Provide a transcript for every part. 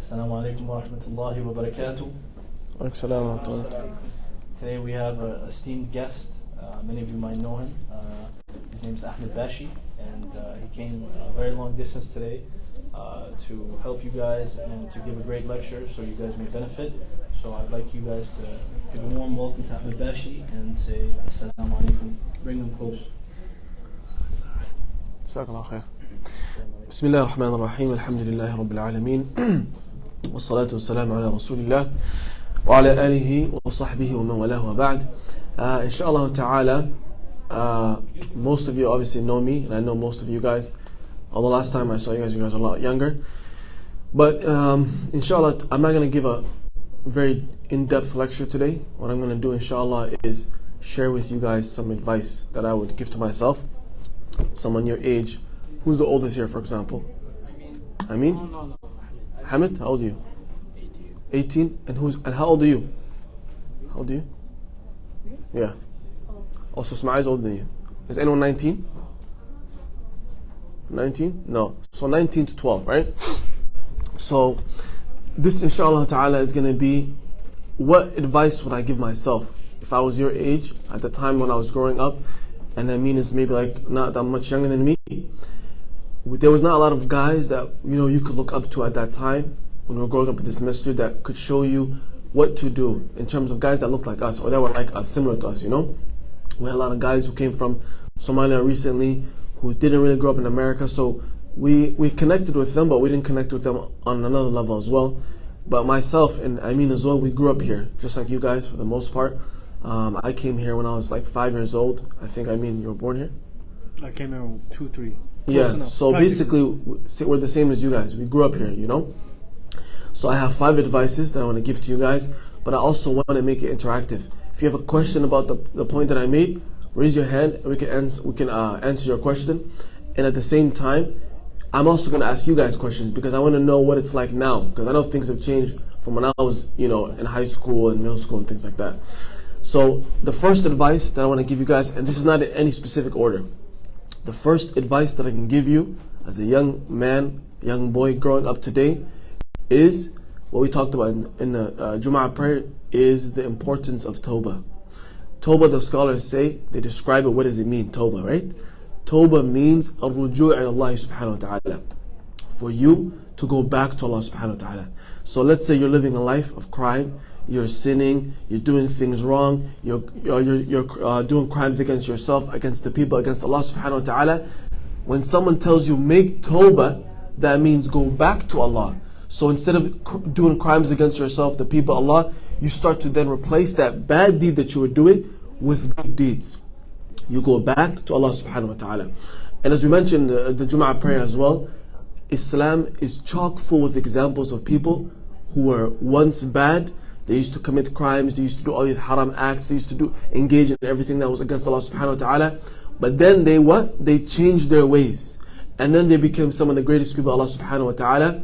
Assalamu alaikum wa rahmatullahi wa barakatuh. Today we have an esteemed guest. Many of you might know him. His name is Ahmed Bashe, and he came a very long distance today to help you guys and to give a great lecture so you guys may benefit. So I'd like you guys to give a warm welcome to Ahmed Bashe and say Assalamu alaikum. Bring them close. Jazakallah khair. Bismillah ar-Rahman ar-Rahim. Alhamdulillahi Rabbil Alameen. Wassalatu wassalamu ala Rasulillah wa ala alihi wa sahbihi wa man walahu wa ba'd. Inshallah ta'ala, most of you obviously know me, and I know most of you guys. Although last time I saw you guys are a lot younger. But inshallah, I'm not going to give a very in-depth lecture today. What I'm going to do inshallah is share with you guys some advice that I would give to myself. Someone your age. Who's the oldest here, for example? Amin? No. Hamid, how old are you? 18. And how old are you? How old are you? Yeah. Also, Smai is older than you. Is anyone 19? 19? No. So 19 to 12, right? So this inshallah ta'ala is going to be, what advice would I give myself if I was your age at the time when I was growing up? And I mean, it's maybe like not that much younger than me. There was not a lot of guys that you could look up to at that time when we were growing up in this masjid that could show you what to do in terms of guys that looked like us or that were like us, similar to us. We had a lot of guys who came from Somalia recently who didn't really grow up in America, so we connected with them, but we didn't connect with them on another level as well. But myself and I mean as well, we grew up here just like you guys for the most part. I came here when I was like 5 years old. I think you were born here? I came here 2, 3. Yeah, so basically we're the same as you guys. We grew up here, So I have 5 advices that I want to give to you guys, but I also want to make it interactive. If you have a question about the point that I made, raise your hand and we can answer your question. And at the same time, I'm also going to ask you guys questions because I want to know what it's like now, because I know things have changed from when I was in high school and middle school and things like that. So the first advice that I want to give you guys, and this is not in any specific order, the first advice that I can give you as a young man, young boy growing up today is what we talked about in the Jum'ah prayer, is the importance of Tawbah. Tawbah, the scholars say, they describe it, what does it mean, Tawbah, right? Tawbah means al-ruju' ila Allah subhanahu wa ta'ala, for you to go back to Allah subhanahu wa ta'ala. So let's say you're living a life of crime, you're sinning, you're doing things wrong, you're doing crimes against yourself, against the people, against Allah subhanahu wa ta'ala. When someone tells you make tawbah, that means go back to Allah. So instead of doing crimes against yourself, the people, Allah, you start to then replace that bad deed that you were doing with good deeds. You go back to Allah subhanahu wa ta'ala. And as we mentioned the Jum'ah prayer as well, Islam is chock full with examples of people who were once bad. They used to commit crimes, they used to do all these haram acts, they used to engage in everything that was against Allah subhanahu wa ta'ala. But then they changed their ways. And then they became some of the greatest people Allah subhanahu wa ta'ala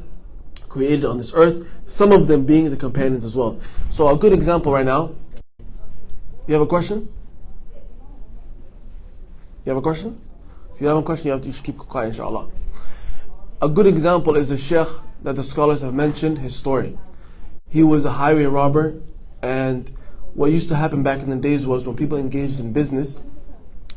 created on this earth, some of them being the companions as well. So a good example right now. You have a question? You have a question? If you have a question, you should keep quiet, inshallah. A good example is a sheikh that the scholars have mentioned, his story. He was a highway robber, and what used to happen back in the days was when people engaged in business,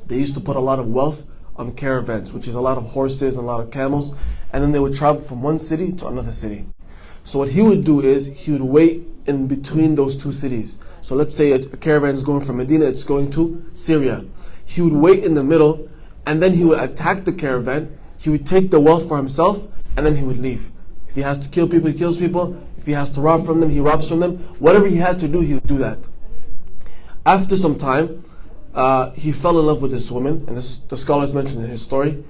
they used to put a lot of wealth on caravans, which is a lot of horses and a lot of camels, and then they would travel from one city to another city. So what he would do is he would wait in between those two cities. So let's say a caravan is going from Medina, it's going to Syria. He would wait in the middle, and then he would attack the caravan, he would take the wealth for himself, and then he would leave. If he has to kill people, he kills people. If he has to rob from them, he robs from them. Whatever he had to do, he would do that. After some time, he fell in love with this woman, and the scholars mentioned in his story.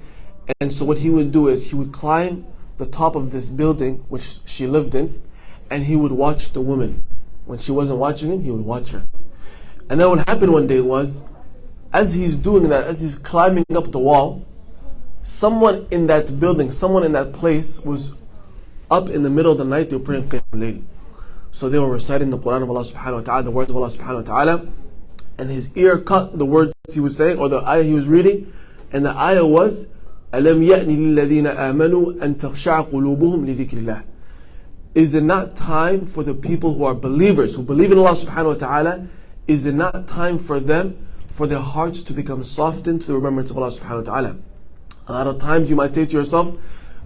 And so what he would do is he would climb the top of this building which she lived in, and he would watch the woman. When she wasn't watching him, he would watch her. And then what happened one day was, as he's doing that, as he's climbing up the wall, someone in that building, someone in that place was up in the middle of the night. They were praying Qiyamul Layl. So they were reciting the Quran of Allah subhanahu wa ta'ala, the words of Allah subhanahu wa ta'ala, and his ear caught the words he was saying, or the ayah he was reading, and the ayah was أَلَمْ يَأْنِ لِلَّذِينَ آمَنُوا أَن تَخْشَعَ قُلُوبُهُمْ لِذِكْرِ اللَّهِ. is it not time for the people who are believers, who believe in Allah subhanahu wa ta'ala, is it not time for them, for their hearts to become softened to the remembrance of Allah subhanahu wa ta'ala? A lot of times you might say to yourself,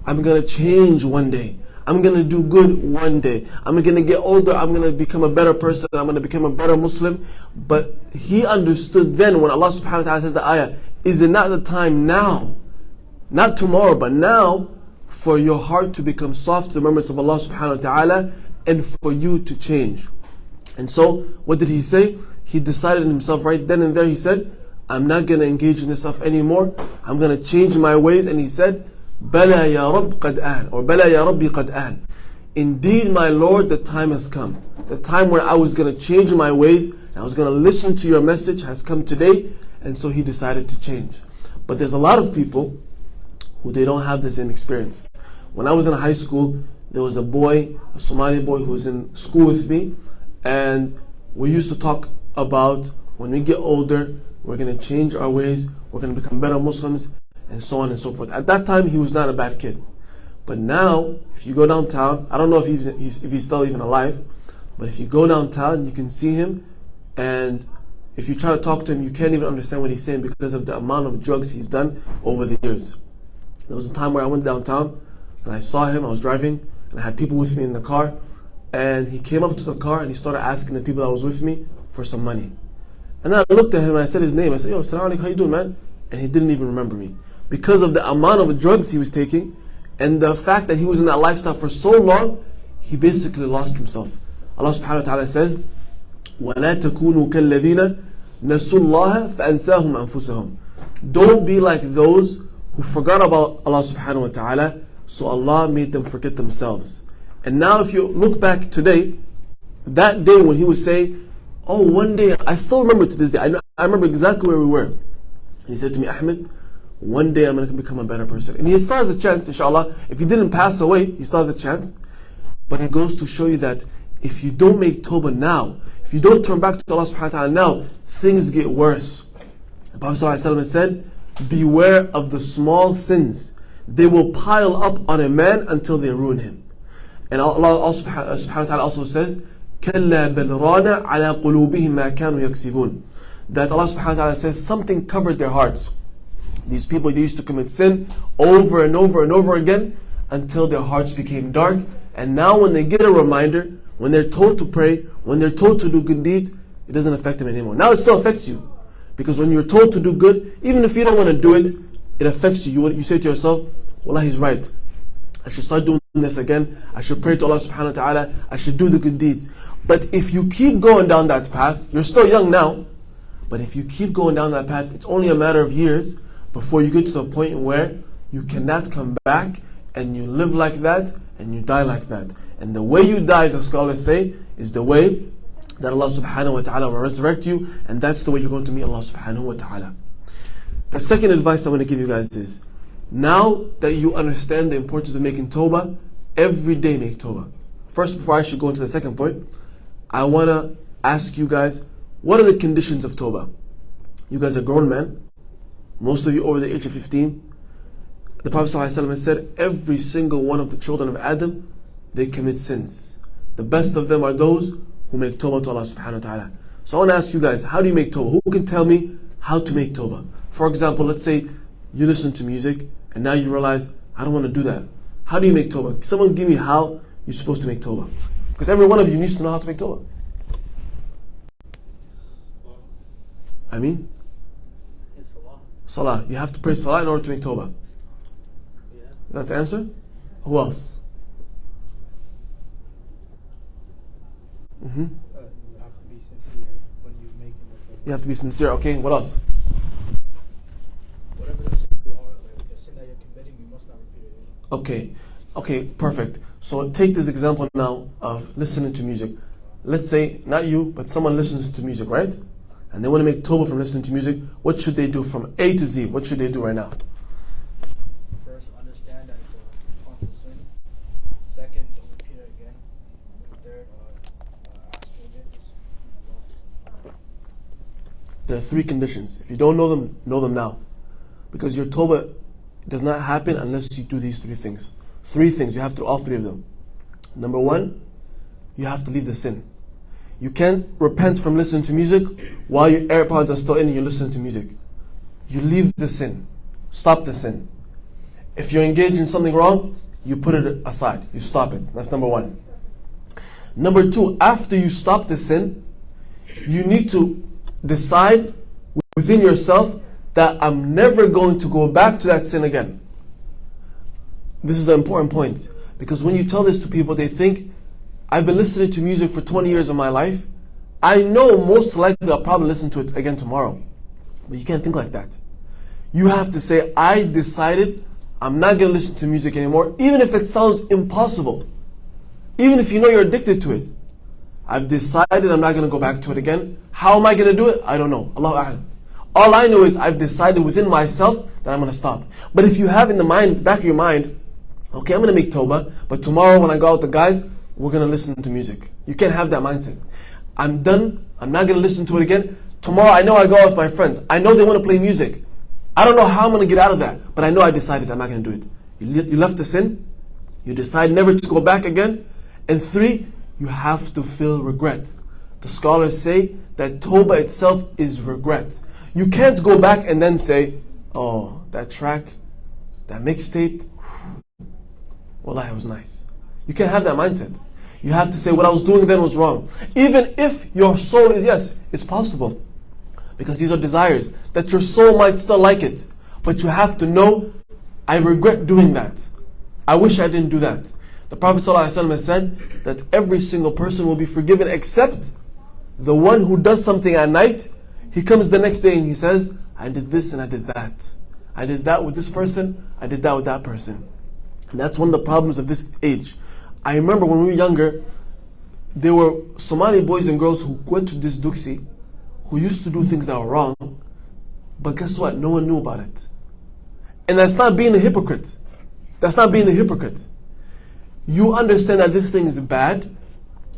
I'm going to change one day. I'm going to do good one day. I'm going to get older. I'm going to become a better person. I'm going to become a better Muslim. But he understood then when Allah subhanahu wa ta'ala says the ayah, is it not the time now, not tomorrow, but now, for your heart to become soft to the remembrance of Allah subhanahu wa ta'ala and for you to change? And so, what did he say? He decided in himself right then and there, he said, I'm not going to engage in this stuff anymore. I'm going to change my ways. And he said, Bala ya Rabb qad an, or Bala ya Rabbi qad an. Indeed, my Lord, the time has come. The time where I was going to change my ways, and I was going to listen to your message has come today. And so he decided to change. But there's a lot of people who they don't have the same experience. When I was in high school, there was a boy, a Somali boy who was in school with me, and we used to talk about when we get older, we're going to change our ways, we're going to become better Muslims, and so on and so forth. At that time, he was not a bad kid. But now, if you go downtown, I don't know if he's still even alive, but if you go downtown, you can see him, and if you try to talk to him, you can't even understand what he's saying because of the amount of drugs he's done over the years. There was a time where I went downtown, and I saw him, I was driving, and I had people with me in the car, and he came up to the car and he started asking the people that was with me for some money. And then I looked at him and I said his name. I said, yo, assalamu alaikum, how you doing, man? And he didn't even remember me. Because of the amount of drugs he was taking and the fact that he was in that lifestyle for so long, he basically lost himself. Allah subhanahu wa ta'ala says, وَلَا تَكُونُوا كَالَّذِينَ نَسُوا اللَّهَ فَأَنْسَاهُمْ أَنفُسَهُم. Don't be like those who forgot about Allah subhanahu wa ta'ala, so Allah made them forget themselves. And now if you look back today, that day when he was saying, oh, one day, I still remember to this day, I remember exactly where we were. And he said to me, Ahmed, one day I'm going to become a better person. And he still has a chance, inshallah. If he didn't pass away, he still has a chance. But it goes to show you that if you don't make tawbah now, if you don't turn back to Allah subhanahu wa ta'ala now, things get worse. The Prophet ﷺ said, beware of the small sins. They will pile up on a man until they ruin him. And Allah subhanahu wa ta'ala also says, كَلَّا بَلْ رَانَ عَلَىٰ قُلُوبِهِمْ مَا كَانُوا يَكْسِبُونَ. That Allah subhanahu wa ta'ala says something covered their hearts. These people, they used to commit sin over and over and over again until their hearts became dark. And now when they get a reminder, when they're told to pray, when they're told to do good deeds, it doesn't affect them anymore. Now it still affects you. Because when you're told to do good, even if you don't want to do it, it affects you. You say to yourself, Wallah, he's right. I should start doing this again. I should pray to Allah subhanahu wa ta'ala. I should do the good deeds. But if you keep going down that path, you're still young now, but if you keep going down that path, it's only a matter of years before you get to the point where you cannot come back and you live like that and you die like that. And the way you die, the scholars say, is the way that Allah subhanahu wa ta'ala will resurrect you, and that's the way you're going to meet Allah subhanahu wa ta'ala. The second advice I want to give you guys is, now that you understand the importance of making tawbah, every day make tawbah. First, before I should go into the second point, I want to ask you guys, what are the conditions of tawbah? You guys are grown men, most of you over the age of 15. The Prophet ﷺ said, every single one of the children of Adam, they commit sins. The best of them are those who make tawbah to Allah subhanahu wa ta'ala. So I want to ask you guys, how do you make tawbah? Who can tell me how to make tawbah? For example, let's say you listen to music and now you realize, I don't want to do that. How do you make tawbah? Someone give me how you're supposed to make tawbah. Because every one of you needs to know how to make tawbah. I mean? Salah. You have to pray salah in order to make tawbah. That's the answer? Who else? You have to be sincere when you make it. You have to be sincere. Okay, what else? Whatever the sin you are, like the sin that you're committing, you must not repeat it. Okay, perfect. So take this example now of listening to music. Let's say, not you, but someone listens to music, right? And they want to make tawbah from listening to music. What should they do from A to Z? What should they do right now? First, understand that it's a harmful sin. Second, don't repeat it again. Third, ask forgiveness. There are three conditions. If you don't know them now. Because your tawbah does not happen unless you do these three things. Three things, you have to do all three of them. Number one, you have to leave the sin. You can't repent from listening to music while your AirPods are still in and you're listening to music. You leave the sin. Stop the sin. If you're engaged in something wrong, you put it aside. You stop it. That's number one. Number two, after you stop the sin, you need to decide within yourself that I'm never going to go back to that sin again. This is an important point, because when you tell this to people, they think, I've been listening to music for 20 years of my life. I know most likely I'll probably listen to it again tomorrow. But you can't think like that. You have to say, I decided I'm not going to listen to music anymore, even if it sounds impossible. Even if you know you're addicted to it. I've decided I'm not going to go back to it again. How am I going to do it? I don't know. Allahu A'lam. All I know is I've decided within myself that I'm going to stop. But if you have in the back of your mind, okay, I'm going to make tawbah, but tomorrow when I go out with the guys, we're going to listen to music. You can't have that mindset. I'm done. I'm not going to listen to it again. Tomorrow I know I go out with my friends. I know they want to play music. I don't know how I'm going to get out of that, but I know I decided I'm not going to do it. You left the sin. You decide never to go back again. And three, you have to feel regret. The scholars say that tawbah itself is regret. You can't go back and then say, oh, that track, that mixtape, wallahi, it was nice. You can't have that mindset. You have to say what I was doing then was wrong. Even if your soul is, yes, it's possible. Because these are desires, that your soul might still like it. But you have to know, I regret doing that. I wish I didn't do that. The Prophet ﷺ has said that every single person will be forgiven except the one who does something at night. He comes the next day and he says, I did this and I did that. I did that with this person, I did that with that person. And that's one of the problems of this age. I remember when we were younger, there were Somali boys and girls who went to this duksi, who used to do things that were wrong, but guess what? No one knew about it. And that's not being a hypocrite. That's not being a hypocrite. You understand that this thing is bad,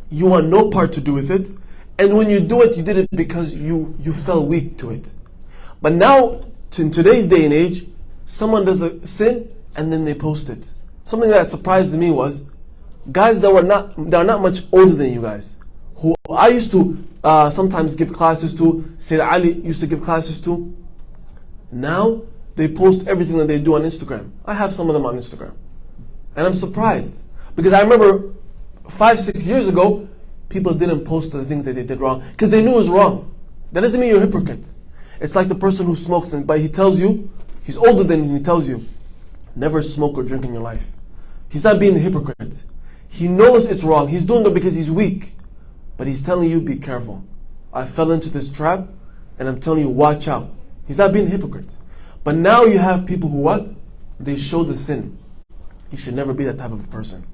you want no part to do with it, and when you do it, you did it because you fell weak to it. But now, in today's day and age, someone does a sin and then they post it. Something that surprised me was guys that are not much older than you guys, who I used to sometimes give classes to, Sayyid Ali used to give classes to. Now they post everything that they do on Instagram. I have some of them on Instagram, and I'm surprised because I remember 5-6 years ago, people didn't post the things that they did wrong because they knew it was wrong. That doesn't mean you're a hypocrite. It's like the person who smokes, but he tells you, he's older than you, and he tells you, never smoke or drink in your life. He's not being a hypocrite. He knows it's wrong. He's doing it because he's weak. But he's telling you, be careful. I fell into this trap, and I'm telling you, watch out. He's not being a hypocrite. But now you have people who what? They show the sin. You should never be that type of a person.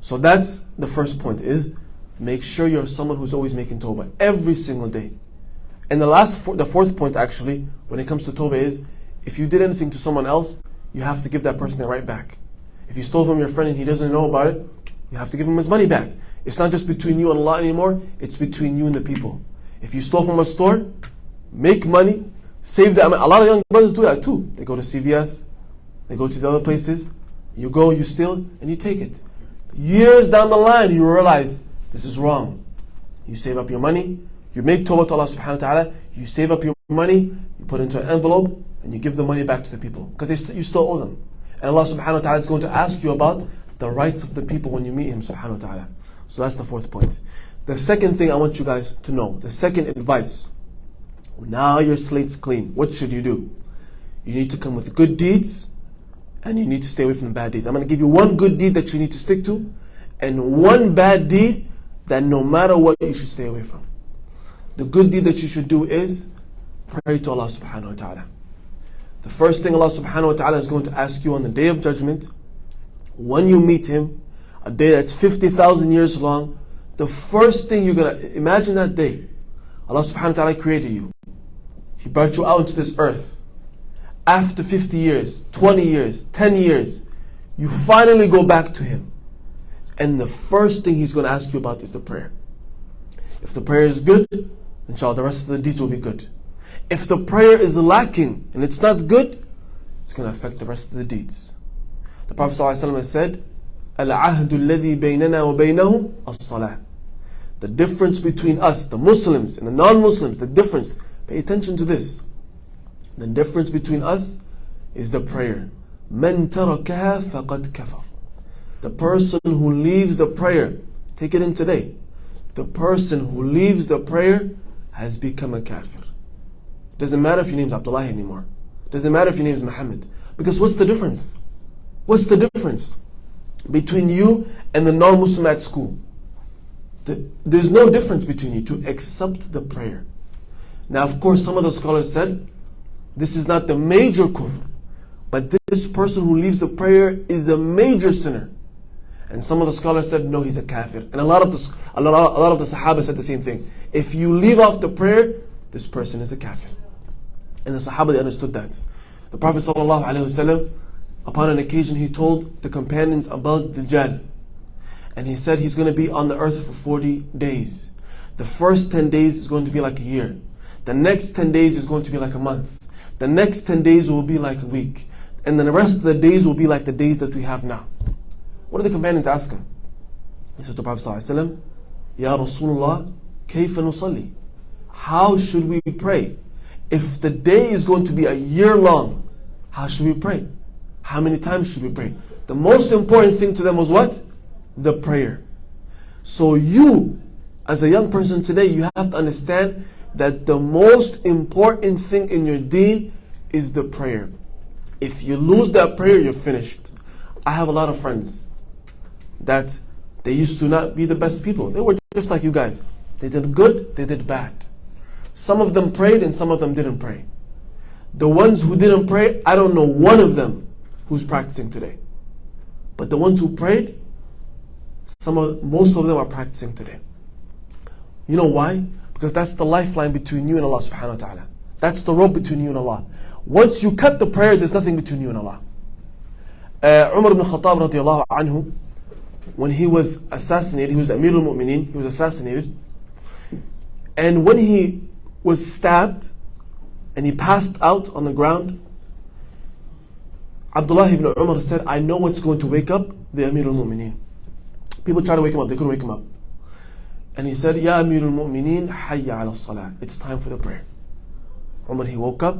So that's the first point, is make sure you're someone who's always making tawbah every single day. And the fourth point actually, when it comes to tawbah, is if you did anything to someone else, you have to give that person it right back. If you stole from your friend and he doesn't know about it, you have to give him his money back. It's not just between you and Allah anymore, it's between you and the people. If you stole from a store, make money, save that. A lot of young brothers do that too. They go to CVS, they go to the other places, you go, you steal, and you take it. Years down the line, you realize this is wrong. You save up your money, you make tawbah to Allah subhanahu wa ta'ala, you save up your money, you put it into an envelope, and you give the money back to the people. Because you still owe them. And Allah subhanahu wa ta'ala is going to ask you about the rights of the people when you meet Him subhanahu wa ta'ala. So that's the fourth point. The second thing I want you guys to know, the second advice, now your slate's clean, what should you do? You need to come with good deeds, and you need to stay away from the bad deeds. I'm going to give you one good deed that you need to stick to, and one bad deed that no matter what you should stay away from. The good deed that you should do is pray to Allah subhanahu wa ta'ala. The first thing Allah subhanahu wa ta'ala is going to ask you on the Day of Judgment, when you meet Him, a day that's 50,000 years long, the first thing you're going to, imagine that day, Allah subhanahu wa ta'ala created you. He brought you out into this earth. After 50 years, 20 years, 10 years, you finally go back to Him. And the first thing He's going to ask you about is the prayer. If the prayer is good, inshallah, the rest of the deeds will be good. If the prayer is lacking and it's not good, it's going to affect the rest of the deeds. The Prophet ﷺ has said, العهد الذي بيننا وبينهم الصلاة. The difference between us, the Muslims and the non-Muslims, the difference, pay attention to this. The difference between us is the prayer. من تركها فقد كفر. The person who leaves the prayer, take it in today. The person who leaves the prayer has become a kafir. Doesn't matter if your name is Abdullah anymore. Doesn't matter if your name is Muhammad. Because what's the difference? What's the difference between you and the non-Muslim at school? There's no difference between you to accept the prayer. Now, of course, some of the scholars said this is not the major kufr, but this person who leaves the prayer is a major sinner. And some of the scholars said no, he's a kafir. And a lot of the Sahaba said the same thing. If you leave off the prayer, this person is a kafir. And the Sahaba, they understood that. The Prophet ﷺ, upon an occasion, he told the companions about Dajjal. And he said he's going to be on the earth for 40 days. The first 10 days is going to be like a year. The next 10 days is going to be like a month. The next 10 days will be like a week. And then the rest of the days will be like the days that we have now. What did the companions ask him? He said to the Prophet ﷺ, Ya Rasulullah, kayfa nusalli? How should we pray? If the day is going to be a year long, how should we pray? How many times should we pray? The most important thing to them was what? The prayer. So you, as a young person today, you have to understand that the most important thing in your deen is the prayer. If you lose that prayer, you're finished. I have a lot of friends that they used to not be the best people. They were just like you guys. They did good, they did bad. Some of them prayed and some of them didn't pray. The ones who didn't pray, I don't know one of them who's practicing today. But the ones who prayed, most of them are practicing today. You know why? Because that's the lifeline between you and Allah subhanahu wa ta'ala. That's the rope between you and Allah. Once you cut the prayer, there's nothing between you and Allah. Umar ibn Khattab radiallahu anhu, when he was assassinated, he was the Amir al-Mu'mineen, he was assassinated. And when he was stabbed and he passed out on the ground, Abdullah ibn Umar said, I know what's going to wake up the Amir al-Mu'mineen. People tried to wake him up, they couldn't wake him up. And he said, Ya Amir al-Mu'mineen, hayya ala salah. It's time for the prayer. Umar, he woke up,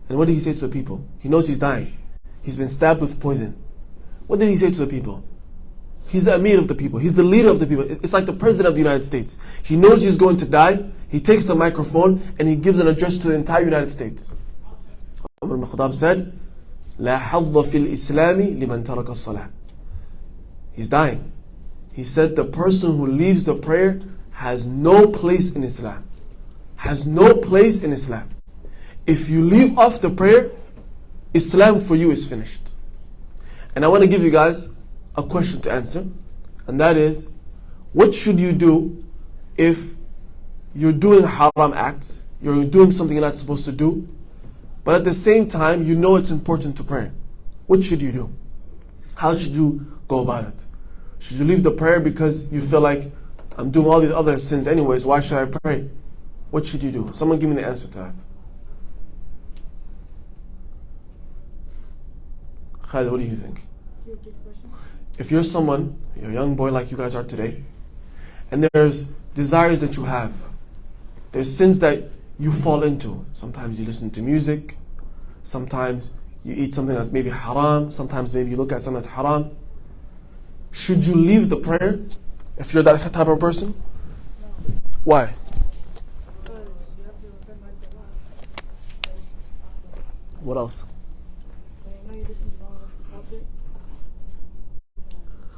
and what did he say to the people? He knows he's dying. He's been stabbed with poison. What did he say to the people? He's the Amir of the people. He's the leader of the people. It's like the President of the United States. He knows he's going to die. He takes the microphone and he gives an address to the entire United States. Umar ibn Khattab said, La hadda fil islami liman taraka as-salah. He's dying. He said the person who leaves the prayer has no place in Islam. Has no place in Islam. If you leave off the prayer, Islam for you is finished. And I want to give you guys a question to answer, and that is, what should you do if you're doing haram acts, you're doing something you're not supposed to do, but at the same time you know it's important to pray? What should you do? How should you go about it? Should you leave the prayer because you feel like, I'm doing all these other sins anyways, why should I pray? What should you do? Someone give me the answer to that. Khalid, what do you think? If you're someone, you're a young boy like you guys are today, and there's desires that you have, there's sins that you fall into. Sometimes you listen to music, sometimes you eat something that's maybe haram, sometimes maybe you look at something that's haram. Should you leave the prayer if you're that type of person? No. Why? Because you have to recognize Allah. What else? When you know you listen to wrong, stop it.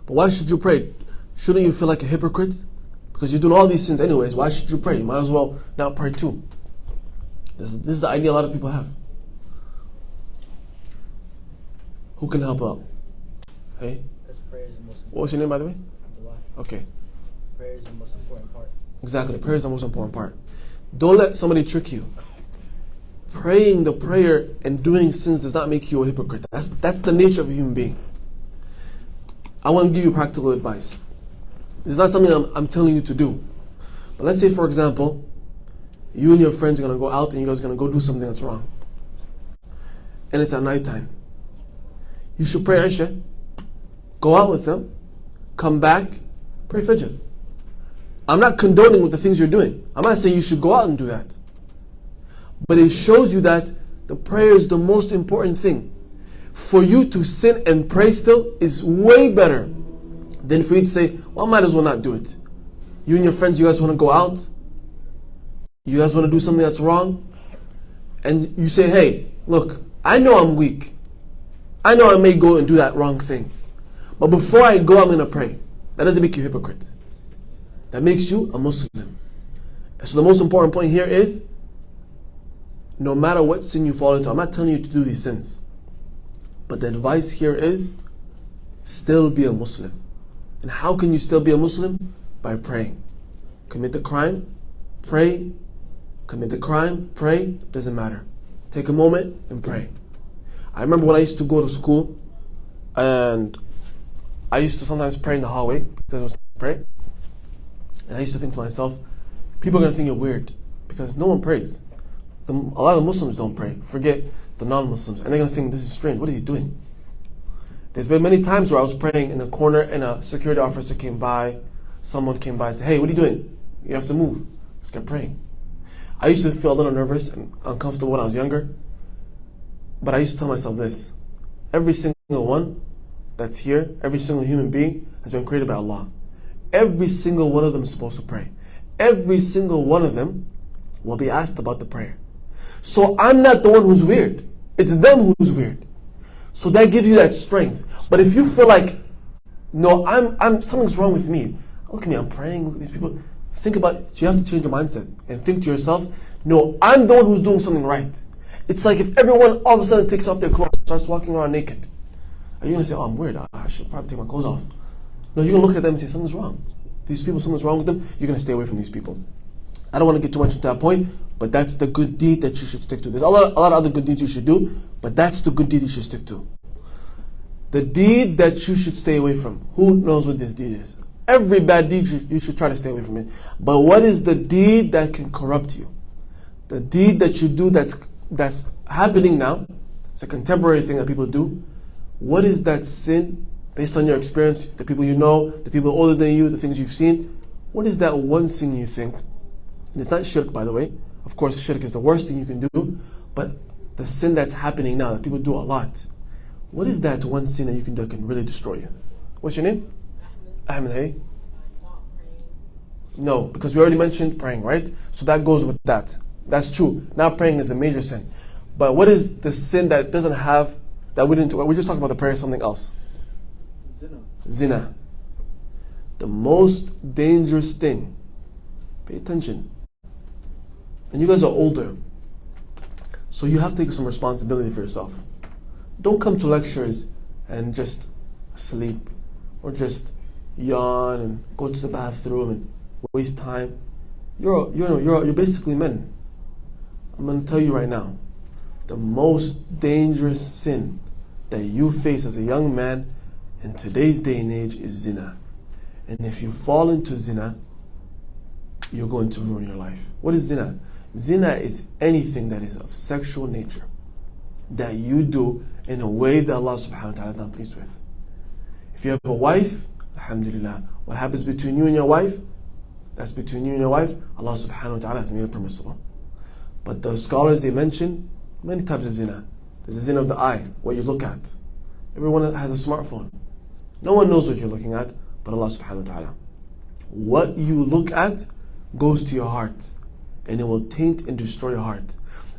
But why should you pray? Shouldn't you feel like a hypocrite? Because you're doing all these sins anyways. Why should you pray? You might as well not pray too. This is the idea a lot of people have. Who can help out? Hey? Because prayer is the most important. What was your name, by the way? Abdullah. Okay. Prayer is the most important part. Exactly. Prayer is the most important part. Don't let somebody trick you. Praying the prayer and doing sins does not make you a hypocrite. That's the nature of a human being. I want to give you practical advice. It's not something I'm telling you to do. But let's say, for example, you and your friends are going to go out and you guys are going to go do something that's wrong. And it's at nighttime. You should pray Isha, go out with them, come back, pray Fajr. I'm not condoning with the things you're doing. I'm not saying you should go out and do that. But it shows you that the prayer is the most important thing. For you to sit and pray still is way better than for you to say, well, I might as well not do it. You and your friends, you guys want to go out? You guys want to do something that's wrong? And you say, hey, look, I know I'm weak. I know I may go and do that wrong thing. But before I go, I'm going to pray. That doesn't make you a hypocrite. That makes you a Muslim. So the most important point here is, no matter what sin you fall into, I'm not telling you to do these sins. But the advice here is, still be a Muslim. And how can you still be a Muslim? By praying. Commit the crime, pray. Commit the crime, pray. Doesn't matter. Take a moment and pray. I remember when I used to go to school, and I used to sometimes pray in the hallway because it was pray. And I used to think to myself, people are going to think you're weird because no one prays. A lot of the Muslims don't pray. Forget the non-Muslims. And they're going to think, this is strange. What are you doing? There's been many times where I was praying in the corner and a security officer came by. Someone came by and said, hey, what are you doing? You have to move. Just kept praying. I used to feel a little nervous and uncomfortable when I was younger. But I used to tell myself this. Every single one that's here, every single human being has been created by Allah. Every single one of them is supposed to pray. Every single one of them will be asked about the prayer. So I'm not the one who's weird. It's them who's weird. So that gives you that strength. But if you feel like, no, I'm something's wrong with me. Look at me, I'm praying, look at these people. Think about it. You have to change your mindset and think to yourself, no, I'm the one who's doing something right. It's like if everyone all of a sudden takes off their clothes and starts walking around naked. Are you going to say, oh, I'm weird, I should probably take my clothes off? No, you're going to look at them and say, something's wrong. These people, something's wrong with them. You're going to stay away from these people. I don't want to get too much into that point, but that's the good deed that you should stick to. There's a lot of other good deeds you should do, but that's the good deed you should stick to. The deed that you should stay away from. Who knows what this deed is? Every bad deed, you should try to stay away from it. But what is the deed that can corrupt you? The deed that you do that's happening now, it's a contemporary thing that people do. What is that sin, based on your experience, the people you know, the people older than you, the things you've seen? What is that one sin you think? And it's not shirk, by the way. Of course, shirk is the worst thing you can do. But the sin that's happening now, that people do a lot. What is that one sin that you can do that can really destroy you? What's your name? Ahmed, hey? No, because we already mentioned praying, right? So that goes with that. That's true. Now praying is a major sin. But what is the sin that doesn't have, that we didn't, we're just talking about the prayer, something else. Zina. Zina. The most dangerous thing. Pay attention. And you guys are older. So you have to take some responsibility for yourself. Don't come to lectures and just sleep or just yawn and go to the bathroom and waste time. You're basically men. I'm going to tell you right now, the most dangerous sin that you face as a young man in today's day and age is zina. And if you fall into zina, you're going to ruin your life. What is zina? Zina is anything that is of sexual nature that you do in a way that Allah subhanahu wa ta'ala is not pleased with. If you have a wife, alhamdulillah, what happens between you and your wife, that's between you and your wife. Allah subhanahu wa ta'ala has made it permissible. But the scholars, they mention many types of zina. There's the zina of the eye, what you look at. Everyone has a smartphone. No one knows what you're looking at but Allah subhanahu wa ta'ala. What you look at goes to your heart, and it will taint and destroy your heart.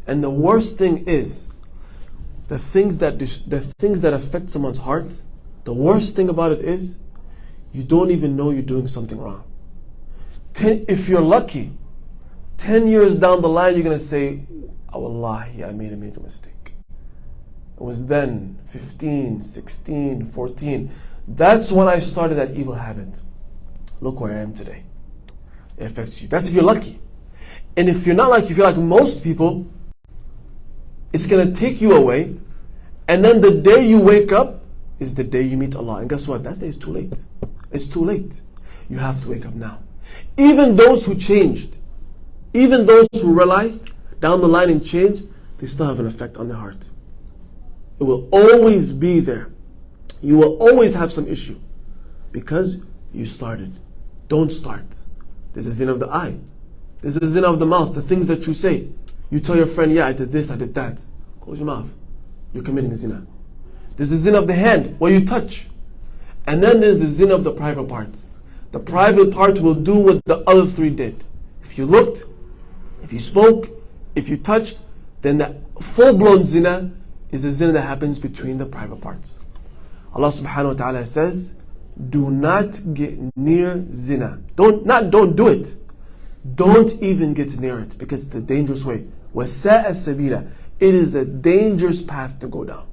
And the worst thing is, the things that affect someone's heart, the worst thing about it is, you don't even know you're doing something wrong. If you're lucky, 10 years down the line, you're going to say, oh, wallahi, I made a major mistake. It was then, 15, 16, 14. That's when I started that evil habit. Look where I am today. It affects you. That's if you're lucky. And if you're not lucky, if you're like most people, it's going to take you away. And then the day you wake up is the day you meet Allah. And guess what? That day is too late. It's too late. You have to wake up now. Even those who changed, even those who realized down the line and changed, they still have an effect on their heart. It will always be there. You will always have some issue. Because you started. Don't start. There's a zina of the eye. There's a zina of the mouth, the things that you say. You tell your friend, yeah, I did this, I did that. Close your mouth. You're committing a zina. There's the zina of the hand, what you touch. And then there's the zina of the private part. The private part will do what the other three did. If you looked, if you spoke, if you touched, then the full-blown zina is the zina that happens between the private parts. Allah subhanahu wa ta'ala says, do not get near zina. Don't do it. Don't even get near it, because it's a dangerous way. وَسَاءَ السَّبِيلَ. It is a dangerous path to go down.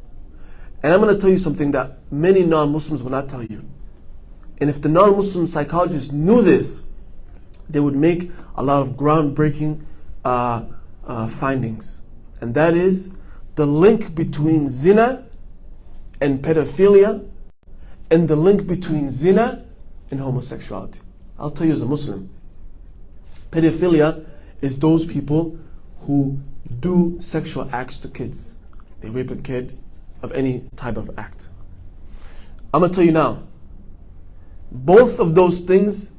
And I'm going to tell you something that many non-Muslims will not tell you. And if the non-Muslim psychologists knew this, they would make a lot of groundbreaking findings. And that is the link between zina and pedophilia, and the link between zina and homosexuality. I'll tell you as a Muslim, pedophilia is those people who do sexual acts to kids. They rape a kid of any type of act. I'm going to tell you now, both of those things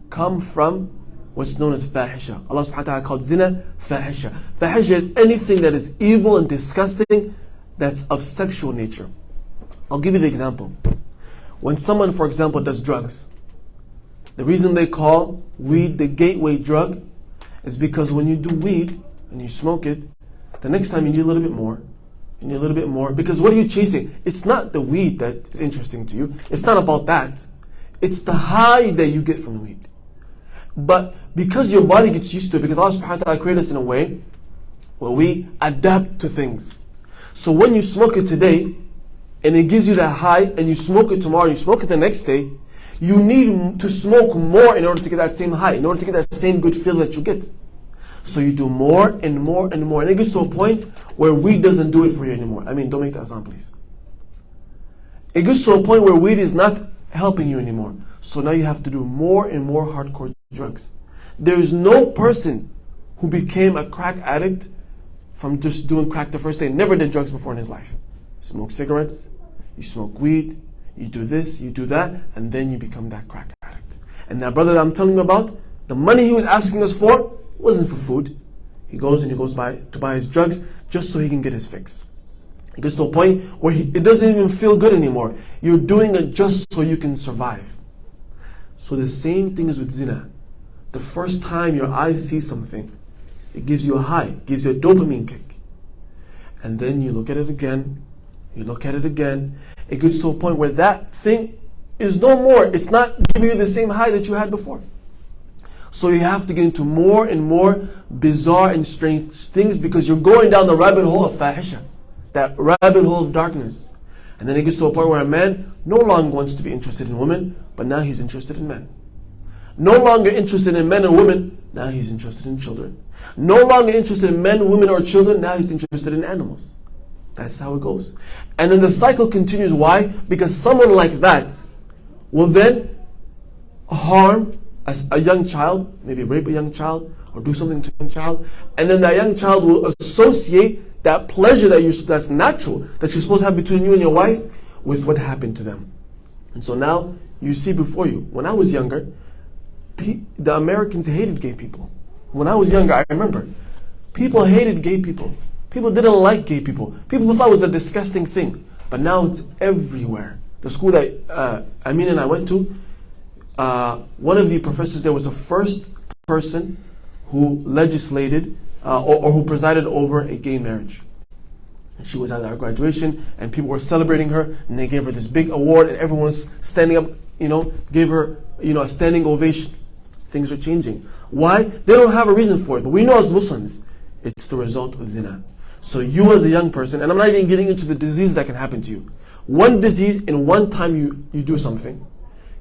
come from what's known as fahisha. Allah subhanahu wa ta'ala called zina fahisha. Fahisha is anything that is evil and disgusting that's of sexual nature. I'll give you the example. When someone, for example, does drugs, the reason they call weed the gateway drug is because when you do weed and you smoke it, the next time you need a little bit more, you need a little bit more, because what are you chasing? It's not the weed that is interesting to you. It's not about that. It's the high that you get from the weed. But because your body gets used to it, because Allah subhanahu wa ta'ala created us in a way where we adapt to things. So when you smoke it today, and it gives you that high, and you smoke it tomorrow, you smoke it the next day, you need to smoke more in order to get that same high, in order to get that same good feel that you get. So you do more and more and more. And it gets to a point where weed doesn't do it for you anymore. I mean, don't make that sound, please. It gets to a point where weed is not helping you anymore. So now you have to do more and more hardcore drugs. There is no person who became a crack addict from just doing crack the first day, never did drugs before in his life. You smoke cigarettes, you smoke weed, you do this, you do that, and then you become that crack addict. And that brother that I'm telling you about, the money he was asking us for wasn't for food. He goes to buy his drugs just so he can get his fix. It gets to a point where it doesn't even feel good anymore. You're doing it just so you can survive. So the same thing is with zina. The first time your eyes see something, it gives you a high, gives you a dopamine kick. And then you look at it again, you look at it again. It gets to a point where that thing is no more. It's not giving you the same high that you had before. So you have to get into more and more bizarre and strange things, because you're going down the rabbit hole of fahisha, that rabbit hole of darkness. And then it gets to a point where a man no longer wants to be interested in women, but now he's interested in men. No longer interested in men and women, now he's interested in children. No longer interested in men, women, or children, now he's interested in animals. That's how it goes. And then the cycle continues. Why? Because someone like that will then harm a young child, maybe rape a young child, or do something to a young child, and then that young child will associate that pleasure that's natural, that you're supposed to have between you and your wife, with what happened to them. And so now you see before you, when I was younger, the Americans hated gay people. When I was younger, I remember, people hated gay people. People didn't like gay people. People thought it was a disgusting thing. But now it's everywhere. The school that Amin and I went to, one of the professors there was the first person who legislated or who presided over a gay marriage. And she was at our graduation, and people were celebrating her, and they gave her this big award, and everyone was standing up, gave her, a standing ovation. Things are changing. Why? They don't have a reason for it, but we know as Muslims, it's the result of zina. So you as a young person, and I'm not even getting into the disease that can happen to you. One disease in one time you do something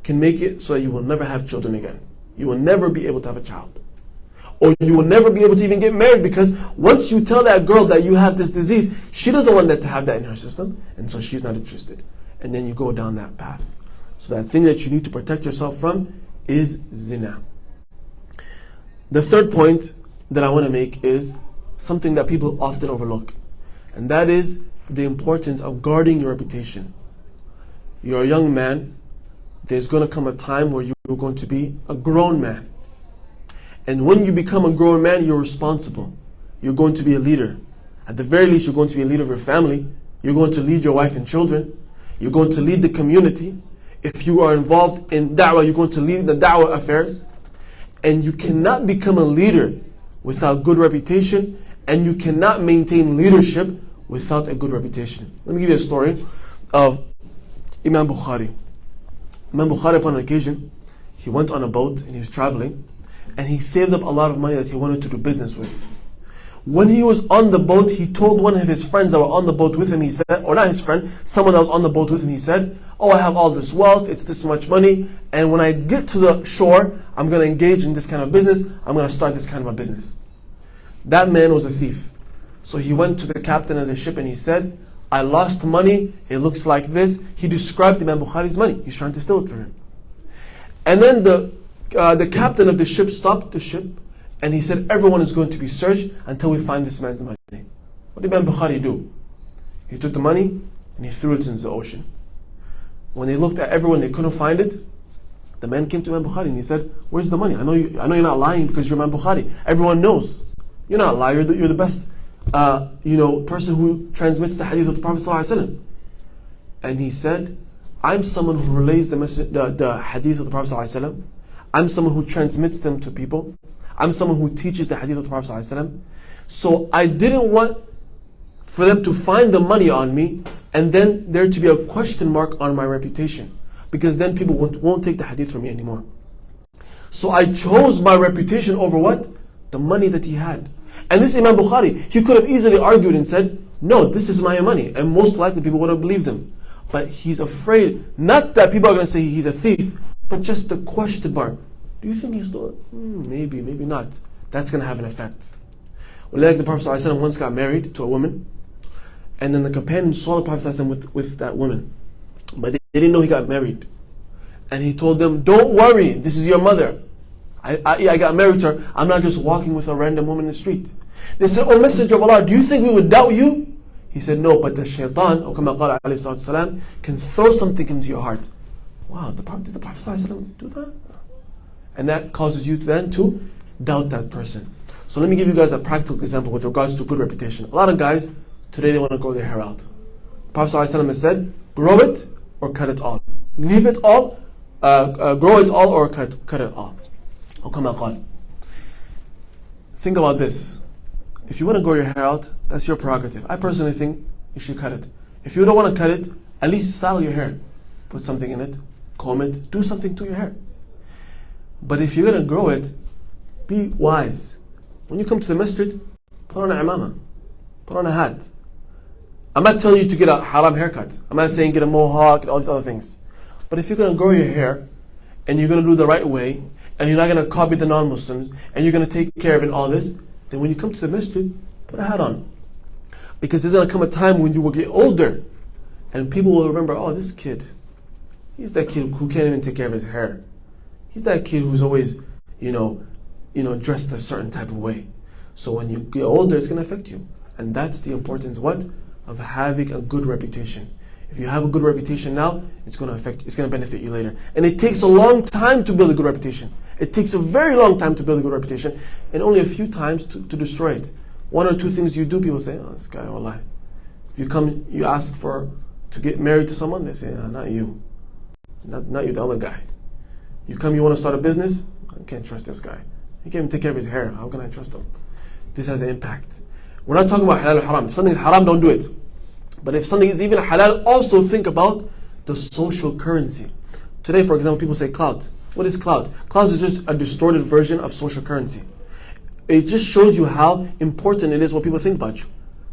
can make it so that you will never have children again. You will never be able to have a child. Or you will never be able to even get married, because once you tell that girl that you have this disease, she doesn't want that to have that in her system, and so she's not interested. And then you go down that path. So that thing that you need to protect yourself from is zina. The third point that I want to make is something that people often overlook, and that is the importance of guarding your reputation. You're a young man, there's going to come a time where you're going to be a grown man. And when you become a grown man, you're responsible. You're going to be a leader. At the very least, you're going to be a leader of your family. You're going to lead your wife and children. You're going to lead the community. If you are involved in da'wah, you're going to lead the da'wah affairs. And you cannot become a leader without good reputation, and you cannot maintain leadership without a good reputation. Let me give you a story of Imam Bukhari. Imam Bukhari, upon an occasion, he went on a boat and he was traveling, and he saved up a lot of money that he wanted to do business with. When he was on the boat, he told one of his friends that were on the boat with him, he said, or not his friend, someone that was on the boat with him, he said, oh, I have all this wealth, it's this much money, and when I get to the shore, I'm going to engage in this kind of business, I'm going to start this kind of a business. That man was a thief. So he went to the captain of the ship and he said, I lost money, it looks like this. He described Imam Bukhari's money. He's trying to steal it from him. And then the captain of the ship stopped the ship and he said, everyone is going to be searched until we find this man's money. What did Imam Bukhari do? He took the money and he threw it into the ocean. When they looked at everyone, they couldn't find it. The man came to Imam Bukhari and he said, where's the money? I know you're not lying because you're Imam Bukhari. Everyone knows. You're not a liar, you're the best person who transmits the hadith of the Prophet ﷺ. And he said, I'm someone who relays the hadith of the Prophet ﷺ. I'm someone who transmits them to people. I'm someone who teaches the hadith of the Prophet ﷺ. So I didn't want for them to find the money on me and then there to be a question mark on my reputation, because then people won't take the hadith from me anymore. So I chose my reputation over what? The money that he had. And this Imam Bukhari, he could have easily argued and said, no, this is my money. And most likely people would have believed him. But he's afraid, not that people are going to say he's a thief, but just the question mark. Do you think he stole it? Maybe, maybe not. That's going to have an effect. Well, like the Prophet ﷺ once got married to a woman, and then the companions saw the Prophet ﷺ with that woman. But they didn't know he got married. And he told them, don't worry, this is your mother. I got married to her. I'm not just walking with a random woman in the street. They said, oh Messenger of Allah, do you think we would doubt you? He said, no, but the shaitan, or kama qala alayhi salatu wasalam, can throw something into your heart. Wow, did the Prophet ﷺ do that? And that causes you then to doubt that person. So let me give you guys a practical example with regards to good reputation. A lot of guys, today they want to grow their hair out. The Prophet ﷺ has said, grow it or cut it all. Leave it all, grow it all or cut it all. Think about this. If you want to grow your hair out, that's your prerogative. I personally think you should cut it. If you don't want to cut it, at least style your hair. Put something in it, comb it, do something to your hair. But if you're going to grow it, be wise. When you come to the masjid, put on an imamah, put on a hat. I'm not telling you to get a haram haircut. I'm not saying get a mohawk and all these other things. But if you're going to grow your hair, and you're going to do it the right way, and you're not going to copy the non-Muslims, and you're going to take care of it and all this, then when you come to the masjid, put a hat on. Because there's going to come a time when you will get older, and people will remember, oh, this kid, he's that kid who can't even take care of his hair. He's that kid who's always, dressed a certain type of way. So when you get older, it's going to affect you. And that's the importance, of having a good reputation. If you have a good reputation now, it's going to benefit you later. And it takes a long time to build a good reputation. It takes a very long time to build a good reputation, and only a few times to destroy it. One or two things you do, people say, oh, this guy, wallah. If you ask to get married to someone, they say, oh, not you. Not you, the other guy. You want to start a business, I can't trust this guy. He can't even take care of his hair. How can I trust him? This has an impact. We're not talking about halal or haram. If something is haram, don't do it. But if something is even halal, also think about the social currency. Today, for example, people say clout. What is clout? Clout is just a distorted version of social currency. It just shows you how important it is what people think about you.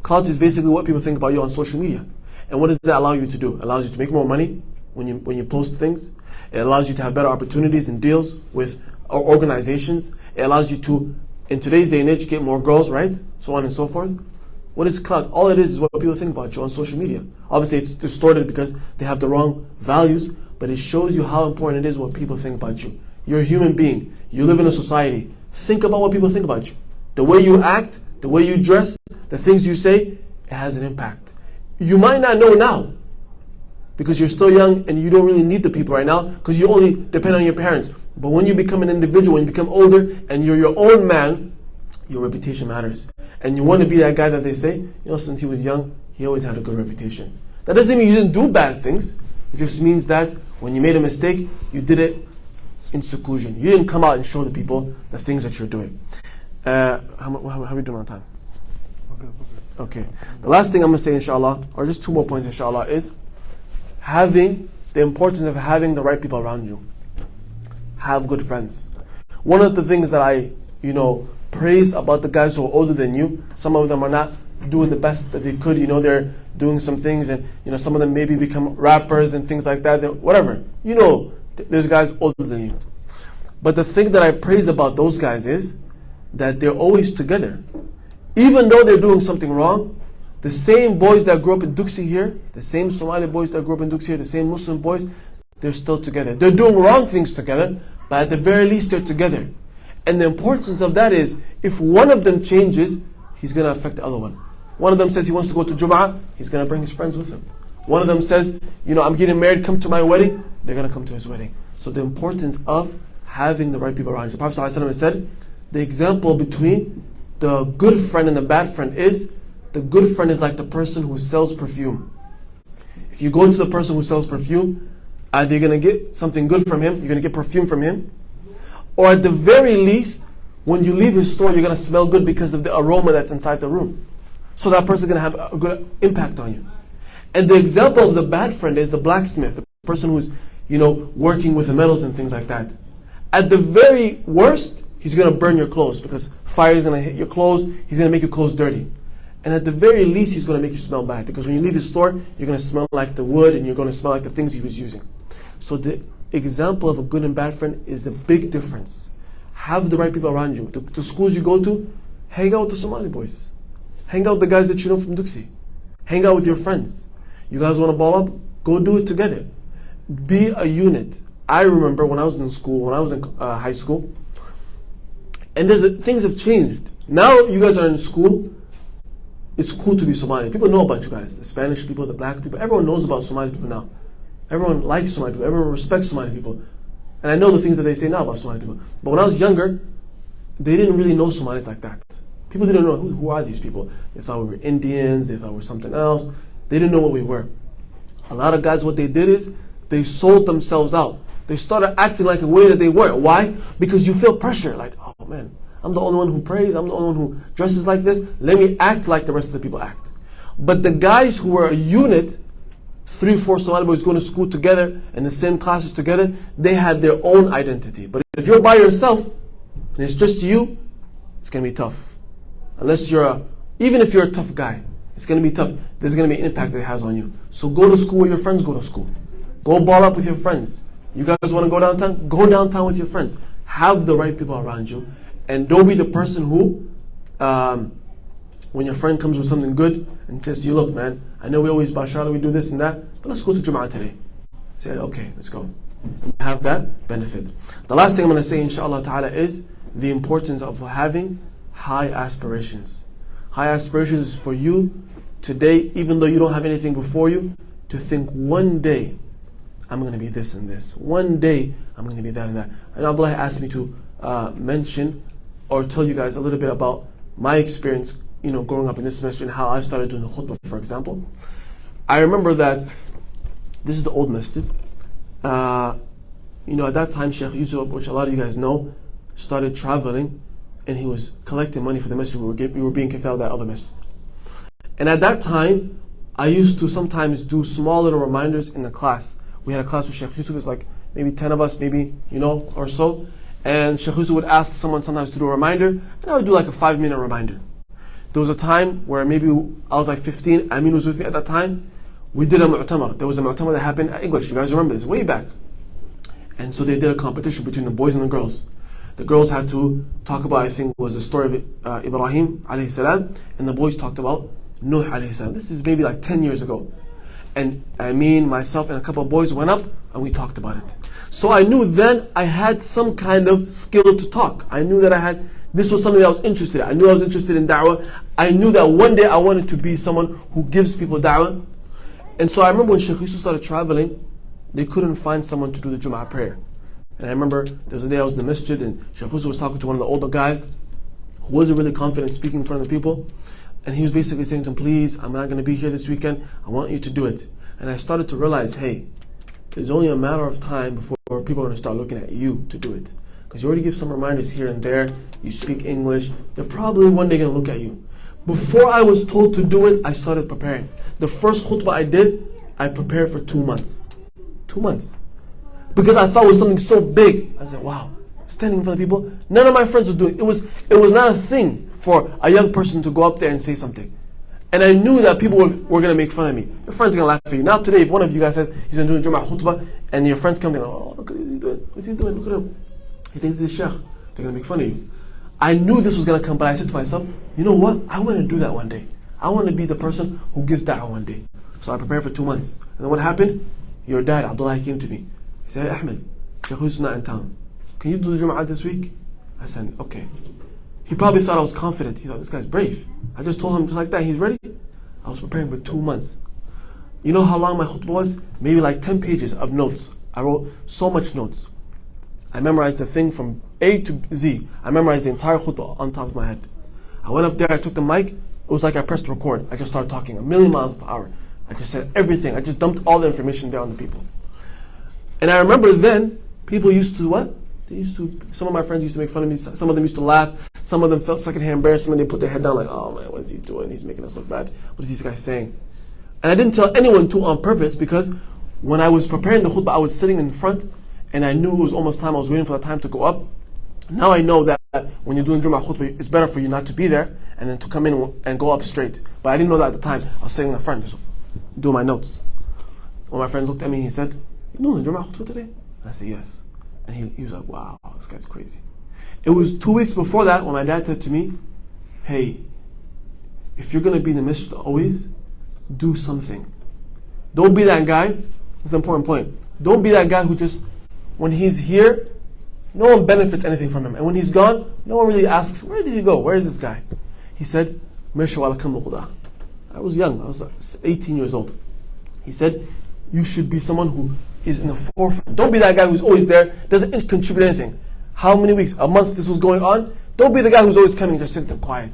Clout is basically what people think about you on social media. And what does that allow you to do? It allows you to make more money when you post things. It allows you to have better opportunities and deals with organizations. It allows you to, in today's day and age, get more girls, right? So on and so forth. What is clout? All it is what people think about you on social media. Obviously, it's distorted because they have the wrong values, but it shows you how important it is what people think about you. You're a human being. You live in a society. Think about what people think about you. The way you act, the way you dress, the things you say, it has an impact. You might not know now, because you're still young and you don't really need the people right now because you only depend on your parents. But when you become an individual, when you become older and you're your own man, your reputation matters. And you want to be that guy that they say, since he was young, he always had a good reputation. That doesn't mean you didn't do bad things. It just means that when you made a mistake, you did it in seclusion. You didn't come out and show the people the things that you're doing. How are we doing on time? Okay. The last thing I'm going to say, inshallah, or just 2 more points, inshallah, is having the importance of having the right people around you. Have good friends. One of the things that I, praise about the guys who are older than you, some of them are not doing the best that they could, they're doing some things, and some of them maybe become rappers and things like that, whatever. There's guys older than you. But the thing that I praise about those guys is that they're always together. Even though they're doing something wrong, the same boys that grew up in Duxie here, the same Somali boys that grew up in Duxie here, the same Muslim boys, they're still together. They're doing wrong things together, but at the very least they're together. And the importance of that is, if one of them changes, he's going to affect the other one. One of them says he wants to go to Jum'ah, he's going to bring his friends with him. One of them says, I'm getting married, come to my wedding, they're going to come to his wedding. So the importance of having the right people around you. The Prophet ﷺ said, the example between the good friend and the bad friend is, the good friend is like the person who sells perfume. If you go to the person who sells perfume, either you're going to get something good from him, you're going to get perfume from him, or at the very least, when you leave his store, you're going to smell good because of the aroma that's inside the room. So that person is going to have a good impact on you. And the example of the bad friend is the blacksmith, the person who's, working with the metals and things like that. At the very worst, he's going to burn your clothes because fire is going to hit your clothes, he's going to make your clothes dirty. And at the very least, he's going to make you smell bad because when you leave his store, you're going to smell like the wood and you're going to smell like the things he was using. So the example of a good and bad friend is a big difference. Have the right people around you. The schools you go to, hang out with the Somali boys. Hang out with the guys that you know from Duxie. Hang out with your friends. You guys want to ball up? Go do it together. Be a unit. I remember when I was in school, when I was in high school, and things have changed. Now you guys are in school, it's cool to be Somali. People know about you guys. The Spanish people, the black people, everyone knows about Somali people now. Everyone likes Somali people. Everyone respects Somali people. And I know the things that they say now about Somali people. But when I was younger, they didn't really know Somalis like that. People didn't know who are these people. They thought we were Indians. They thought we were something else. They didn't know what we were. A lot of guys, what they did is they sold themselves out. They started acting like a way that they weren't. Why? Because you feel pressure. Like, oh man, I'm the only one who prays. I'm the only one who dresses like this. Let me act like the rest of the people act. But the guys who were a unit, 3-4 Somali boys going to school together in the same classes together, they had their own identity. But if you're by yourself and it's just you, it's going to be tough. Unless even if you're a tough guy, it's going to be tough. There's going to be an impact that it has on you. So go to school with your friends, go to school. Go ball up with your friends. You guys want to go downtown? Go downtown with your friends. Have the right people around you. And don't be the person who, when your friend comes with something good and says to you, look man, I know we always Bashar, we do this and that, but let's go to Jum'ah today. Say, okay, let's go. You have that benefit. The last thing I'm going to say, inshallah ta'ala, is the importance of having high aspirations. High aspirations is for you today, even though you don't have anything before you, to think one day, I'm going to be this and this. One day, I'm going to be that and that. And Abdullah asked me to mention or tell you guys a little bit about my experience, growing up in this masjid and how I started doing the khutbah, for example. I remember that this is the old masjid. At that time, Sheikh Yusuf, which a lot of you guys know, started traveling and he was collecting money for the masjid. We were being kicked out of that other masjid. And at that time, I used to sometimes do small little reminders in the class. We had a class with Sheikh Yusuf, there's like maybe 10 of us, maybe, or so. And Sheikh Yusuf would ask someone sometimes to do a reminder, and I would do like a 5-minute reminder. There was a time where maybe I was like 15, Amin was with me at that time. We did a mu'tamar. There was a mu'tamar that happened at English. You guys remember this, way back. And so they did a competition between the boys and the girls. The girls had to talk about, I think it was the story of Ibrahim alayhi salam, and the boys talked about Nuh alayhi salam. This is maybe like 10 years ago. And myself and a couple of boys went up and we talked about it. So I knew then I had some kind of skill to talk. I knew that this was something that I was interested in. I knew I was interested in da'wah. I knew that one day I wanted to be someone who gives people da'wah. And so I remember when Sheikh Yusuf started traveling, they couldn't find someone to do the Jum'ah prayer. And I remember there was a day I was in the masjid and Sheikh Yusuf was talking to one of the older guys who wasn't really confident speaking in front of the people. And he was basically saying to him, please, I'm not going to be here this weekend. I want you to do it. And I started to realize, hey, it's only a matter of time before people are going to start looking at you to do it. Because you already give some reminders here and there. You speak English. They're probably one day going to look at you. Before I was told to do it, I started preparing. The first khutbah I did, I prepared for 2 months. 2 months. Because I thought it was something so big. I said, wow, standing in front of people. None of my friends would do it. It was not a thing for a young person to go up there and say something. And I knew that people were going to make fun of me. Your friends are going to laugh at you. Now today, if one of you guys said he's going to do a Jum'ah khutbah, and your friends come in, oh, look at what he's doing. What's he doing? Look at him. He thinks he's a sheikh. They're going to make fun of you. I knew this was going to come, but I said to myself, you know what? I want to do that one day. I want to be the person who gives da'wah one day. So I prepared for 2 months. And then what happened? Your dad, Abdullah, came to me. He said, hey, Ahmed, Sheikh Yusuf is not in town. Can you do the Jum'ah this week? I said, okay. He probably thought I was confident. He thought, this guy's brave. I just told him just like that, he's ready. I was preparing for 2 months. You know how long my khutbah was? Maybe like 10 pages of notes. I wrote so much notes. I memorized the thing from A to Z. I memorized the entire khutbah on top of my head. I went up there, I took the mic. It was like I pressed record. I just started talking 1,000,000 miles per hour. I just said everything. I just dumped all the information there on the people. And I remember then, people used to what? Some of my friends used to make fun of me. Some of them used to laugh. Some of them felt secondhand embarrassed. Some of them put their head down like, oh man, what is he doing? He's making us look bad. What is this guy saying? And I didn't tell anyone to on purpose, because when I was preparing the khutbah, I was sitting in front and I knew it was almost time. I was waiting for the time to go up. Now I know that when you're doing Jum'ah khutbah, it's better for you not to be there and then to come in and go up straight. But I didn't know that at the time. I was sitting in the front just doing my notes. When my friends looked at me, he said, you doing Jum'ah khutbah today? And I said, yes. And he was like, wow, this guy's crazy. It was 2 weeks before that when my dad said to me, hey, if you're going to be in the masjid always, do something. Don't be that guy. That's an important point. Don't be that guy who just, when he's here, no one benefits anything from him. And when he's gone, no one really asks, where did he go? Where is this guy? He said, I was young. I was 18 years old. He said, you should be someone who is in the forefront. Don't be that guy who's always there, doesn't contribute anything. How many weeks, a month this was going on? Don't be the guy who's always coming, just sitting quiet.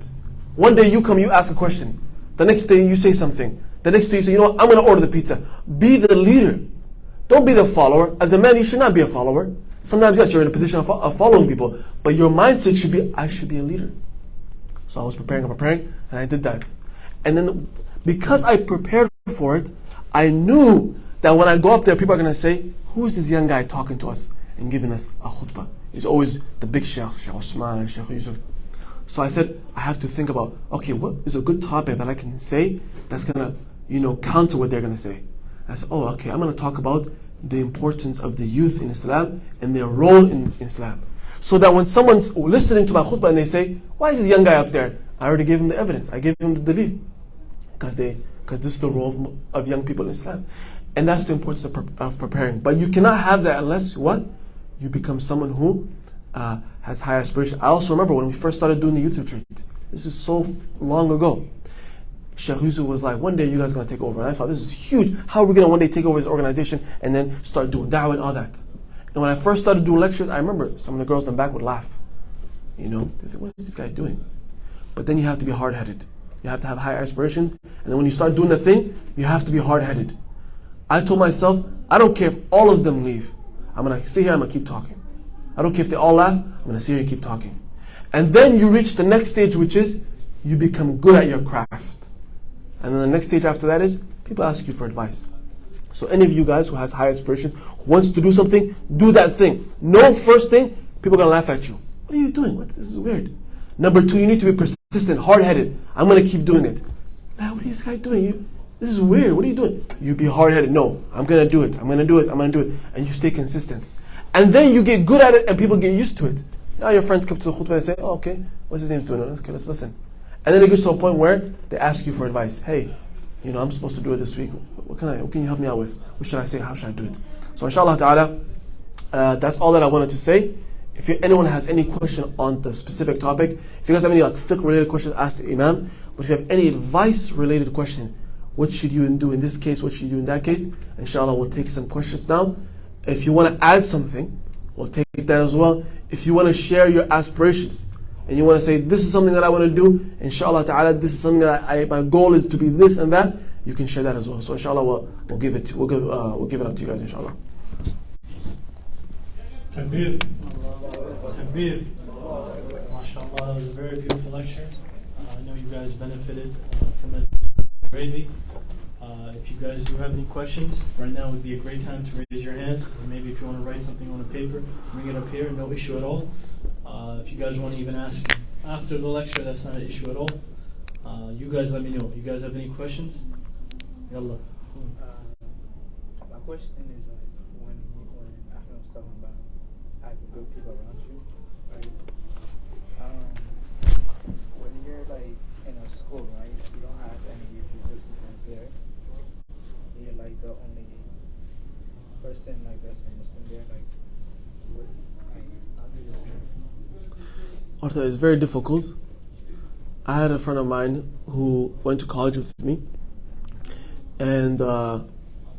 One day you come, you ask a question. The next day you say something. The next day you say, you know what, I'm going to order the pizza. Be the leader. Don't be the follower. As a man, you should not be a follower. Sometimes, yes, you're in a position of following people, but your mindset should be, I should be a leader. So I was preparing, and I did that. And then, because I prepared for it, I knew that when I go up there, people are going to say, who is this young guy talking to us and giving us a khutbah? It's always the big sheikh, Sheikh Usman, Sheikh Yusuf. So I said, I have to think about, okay, what is a good topic that I can say that's going to, counter what they're going to say? I said, oh, okay, I'm going to talk about the importance of the youth in Islam and their role in Islam. So that when someone's listening to my khutbah and they say, why is this young guy up there? I already gave him the evidence. I gave him the dalil. Because this is the role of young people in Islam. And that's the importance of preparing. But you cannot have that unless, what? You become someone who has high aspirations. I also remember when we first started doing the youth retreat. This is so long ago. Sheikh Yusuf was like, one day you guys are going to take over. And I thought, this is huge. How are we going to one day take over this organization and then start doing da'wah and all that? And when I first started doing lectures, I remember some of the girls in the back would laugh. They think, what is this guy doing? But then you have to be hard-headed. You have to have high aspirations. And then when you start doing the thing, you have to be hard-headed. I told myself, I don't care if all of them leave. I'm going to sit here, I'm going to keep talking. I don't care if they all laugh, I'm going to sit here and keep talking. And then you reach the next stage, which is you become good at your craft. And then the next stage after that is people ask you for advice. So any of you guys who has high aspirations, who wants to do something, do that thing. No first thing, people are going to laugh at you. What are you doing? This is weird. Number 2, you need to be persistent, hard-headed. I'm going to keep doing it. What is this guy doing? This is weird. What are you doing? You be hard-headed. No, I'm going to do it. I'm going to do it. I'm going to do it. And you stay consistent. And then you get good at it and people get used to it. Now your friends come to the khutbah and say, oh, okay, what's his name doing? Okay, let's listen. And then it gets to a point where they ask you for advice. Hey, I'm supposed to do it this week. What can you help me out with? What should I say? How should I do it? So inshallah ta'ala, that's all that I wanted to say. If anyone has any question on the specific topic, if you guys have any fiqh related questions, ask the Imam. But if you have any advice related question, What should you do in this case? What should you do in that case? Inshallah, we'll take some questions now. If you want to add something, we'll take that as well. If you want to share your aspirations and you want to say, this is something that I want to do, inshallah ta'ala, this is something that my goal is to be this and that, you can share that as well. So inshallah, we'll give it up to you guys, inshallah. Takbir. Takbir. MashaAllah, that was a very beautiful lecture. I know you guys benefited from it greatly. If you guys do have any questions, right now would be a great time to raise your hand. Or maybe if you want to write something on a paper, bring it up here, no issue at all. If you guys want to even ask after the lecture, that's not an issue at all. You guys let me know. You guys have any questions? Yallah. My question is like when Ahmed was talking about having good people around you, right? When you're like in a school, right? You don't have any of your disciplines there. You're like the only person like that's a Muslim there. Like, what? How do you? Arthur, it's very difficult. I had a friend of mine who went to college with me, and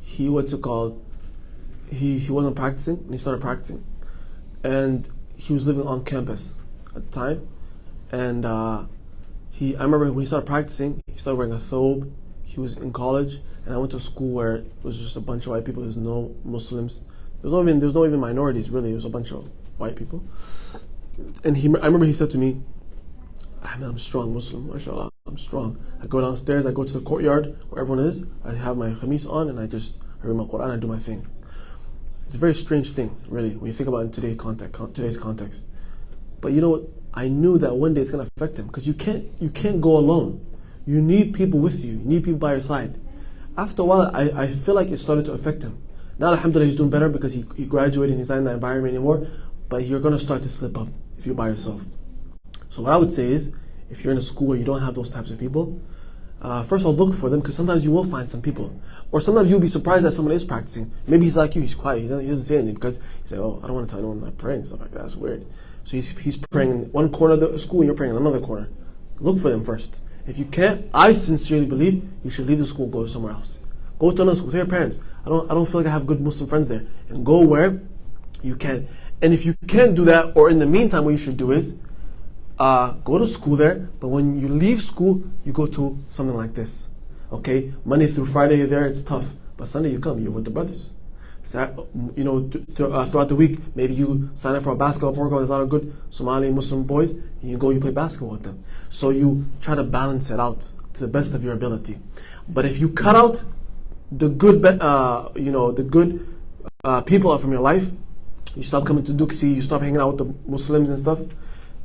he wasn't practicing, and he started practicing, and he was living on campus at the time, and I remember when he started practicing, he started wearing a thobe. He was in college, and I went to a school where it was just a bunch of white people. There's no Muslims. There's no even minorities really. It was a bunch of white people. And I remember he said to me, Ahmed, I'm strong Muslim, mashallah, I'm strong. I go downstairs, I go to the courtyard where everyone is, I have my khamis on, and I just read my Quran, I do my thing. It's a very strange thing, really, when you think about it in today's context. But you know what? I knew that one day it's going to affect him, because you can't go alone. You need people with you. You need people by your side. After a while, I feel like it started to affect him. Now, alhamdulillah, he's doing better because he graduated and he's not in that environment anymore. But you're going to start to slip up if you're by yourself. So what I would say is, if you're in a school where you don't have those types of people, first of all, look for them, because sometimes you will find some people. Or sometimes you'll be surprised that someone is practicing. Maybe he's like you, he's quiet, he doesn't say anything, because he's like, oh, I don't want to tell anyone I'm praying and stuff like that. That's weird. So he's praying in one corner of the school and you're praying in another corner. Look for them first. If you can't, I sincerely believe you should leave the school, go somewhere else. Go to another school. Tell your parents, I don't feel like I have good Muslim friends there. And go where you can. And if you can't do that, or in the meantime, what you should do is go to school there. But when you leave school, you go to something like this. Okay, Monday through Friday you're there. It's tough. But Sunday you come. You're with the brothers. Throughout the week, maybe you sign up for a basketball program. There's a lot of good Somali Muslim boys. And you go, you play basketball with them. So you try to balance it out to the best of your ability. But if you cut out the good, people from your life, you stop coming to Duxi, you stop hanging out with the Muslims and stuff,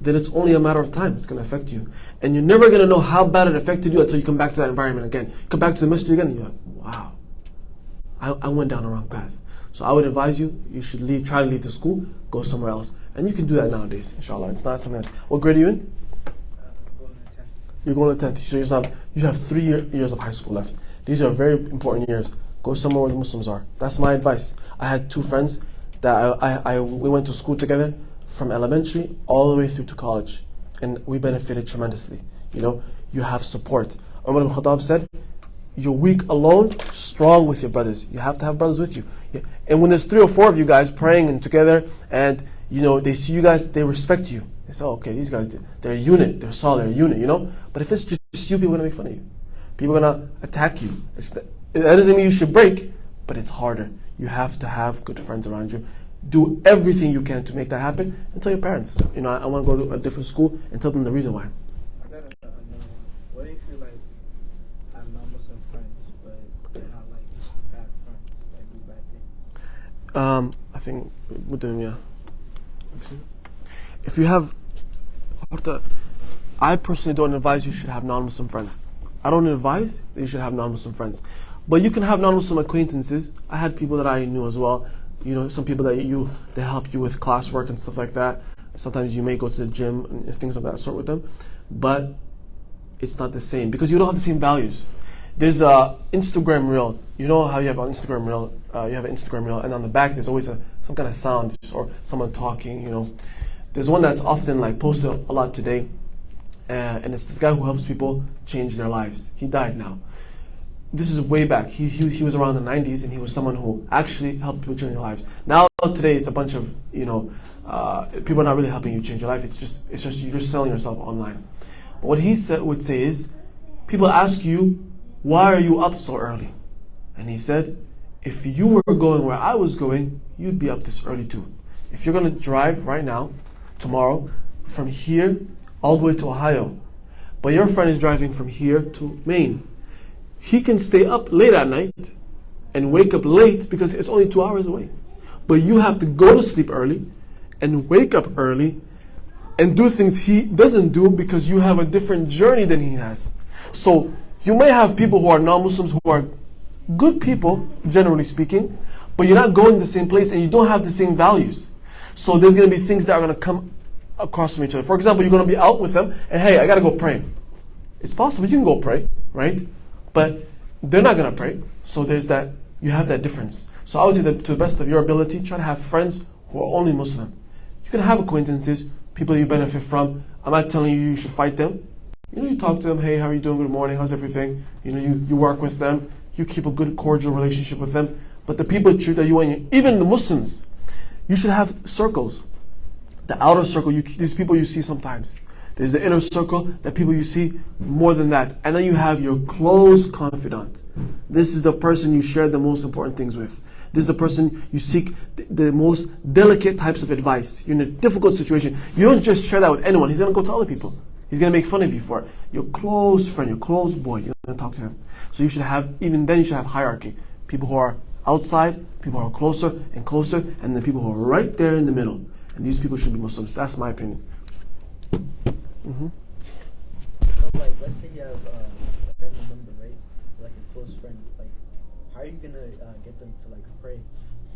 then it's only a matter of time. It's going to affect you. And you're never going to know how bad it affected you until you come back to that environment again. You come back to the masjid again, and you're like, wow, I went down the wrong path. So I would advise you, you should try to leave the school, go somewhere else. And you can do that nowadays, inshallah. It's not something else. What grade are you in? You're going to 10th. So you have 3 years of high school left. These are very important years. Go somewhere where the Muslims are. That's my advice. I had 2 friends that we went to school together from elementary all the way through to college, and we benefited tremendously. You have support. Umar ibn Khattab said, you're weak alone, strong with your brothers. You have to have brothers with you. And when there's 3 or 4 of you guys praying and together, and they see you guys, they respect you. They say, oh, okay, these guys, they're a unit, they're solid, they're a unit, But if it's just you, people are going to make fun of you. People are going to attack you. That doesn't mean you should break, but it's harder. You have to have good friends around you. Do everything you can to make that happen, and tell your parents, I want to go to a different school, and tell them the reason why. I got what if you have non-Muslim friends, but they're not bad friends, do bad things? I think with them, yeah. If you have, I personally don't advise you should have non-Muslim friends. I don't advise that you should have non-Muslim friends. But you can have non-Muslim acquaintances. I had people that I knew as well. Some people that they help you with classwork and stuff like that. Sometimes you may go to the gym and things of that sort with them. But it's not the same because you don't have the same values. There's a Instagram reel. You know how you have an Instagram reel? You have an Instagram reel, and on the back there's always some kind of sound or someone talking. There's one that's often posted a lot today, and it's this guy who helps people change their lives. He died now. this is way back. He was around the 90s, and he was someone who actually helped people change their lives. Now today it's a bunch of people are not really helping you change your life. It's just you're just selling yourself online. But what he would say is, people ask you, why are you up so early? And he said, if you were going where I was going, you'd be up this early too. If you're going to drive right now, tomorrow, from here all the way to Ohio, but your friend is driving from here to Maine, he can stay up late at night and wake up late because it's only 2 hours away. But you have to go to sleep early and wake up early and do things he doesn't do because you have a different journey than he has. So you may have people who are non-Muslims who are good people, generally speaking, but you're not going the same place and you don't have the same values. So there's going to be things that are going to come across from each other. For example, you're going to be out with them and, hey, I got to go pray. It's possible you can go pray, right? But they're not going to pray. So there's that, you have that difference. So I would say that to the best of your ability, try to have friends who are only Muslim. You can have acquaintances, people you benefit from. I'm not telling you you should fight them. You talk to them, hey, how are you doing? Good morning, how's everything? You work with them. You keep a good, cordial relationship with them. But the people that you want, even the Muslims, you should have circles. The outer circle, these people you see sometimes. There's the inner circle, that people you see more than that. And then you have your close confidant. This is the person you share the most important things with. This is the person you seek the most delicate types of advice. You're in a difficult situation. You don't just share that with anyone. He's going to go to other people. He's going to make fun of you for it. Your close friend, your close boy, you're going to talk to him. So you should have, even then you should have hierarchy. People who are outside, people who are closer and closer, and then people who are right there in the middle. And these people should be Muslims. That's my opinion. Mm-hmm. So, like, let's say you have a family member, right? Like a close friend. Like, how are you gonna get them to like pray?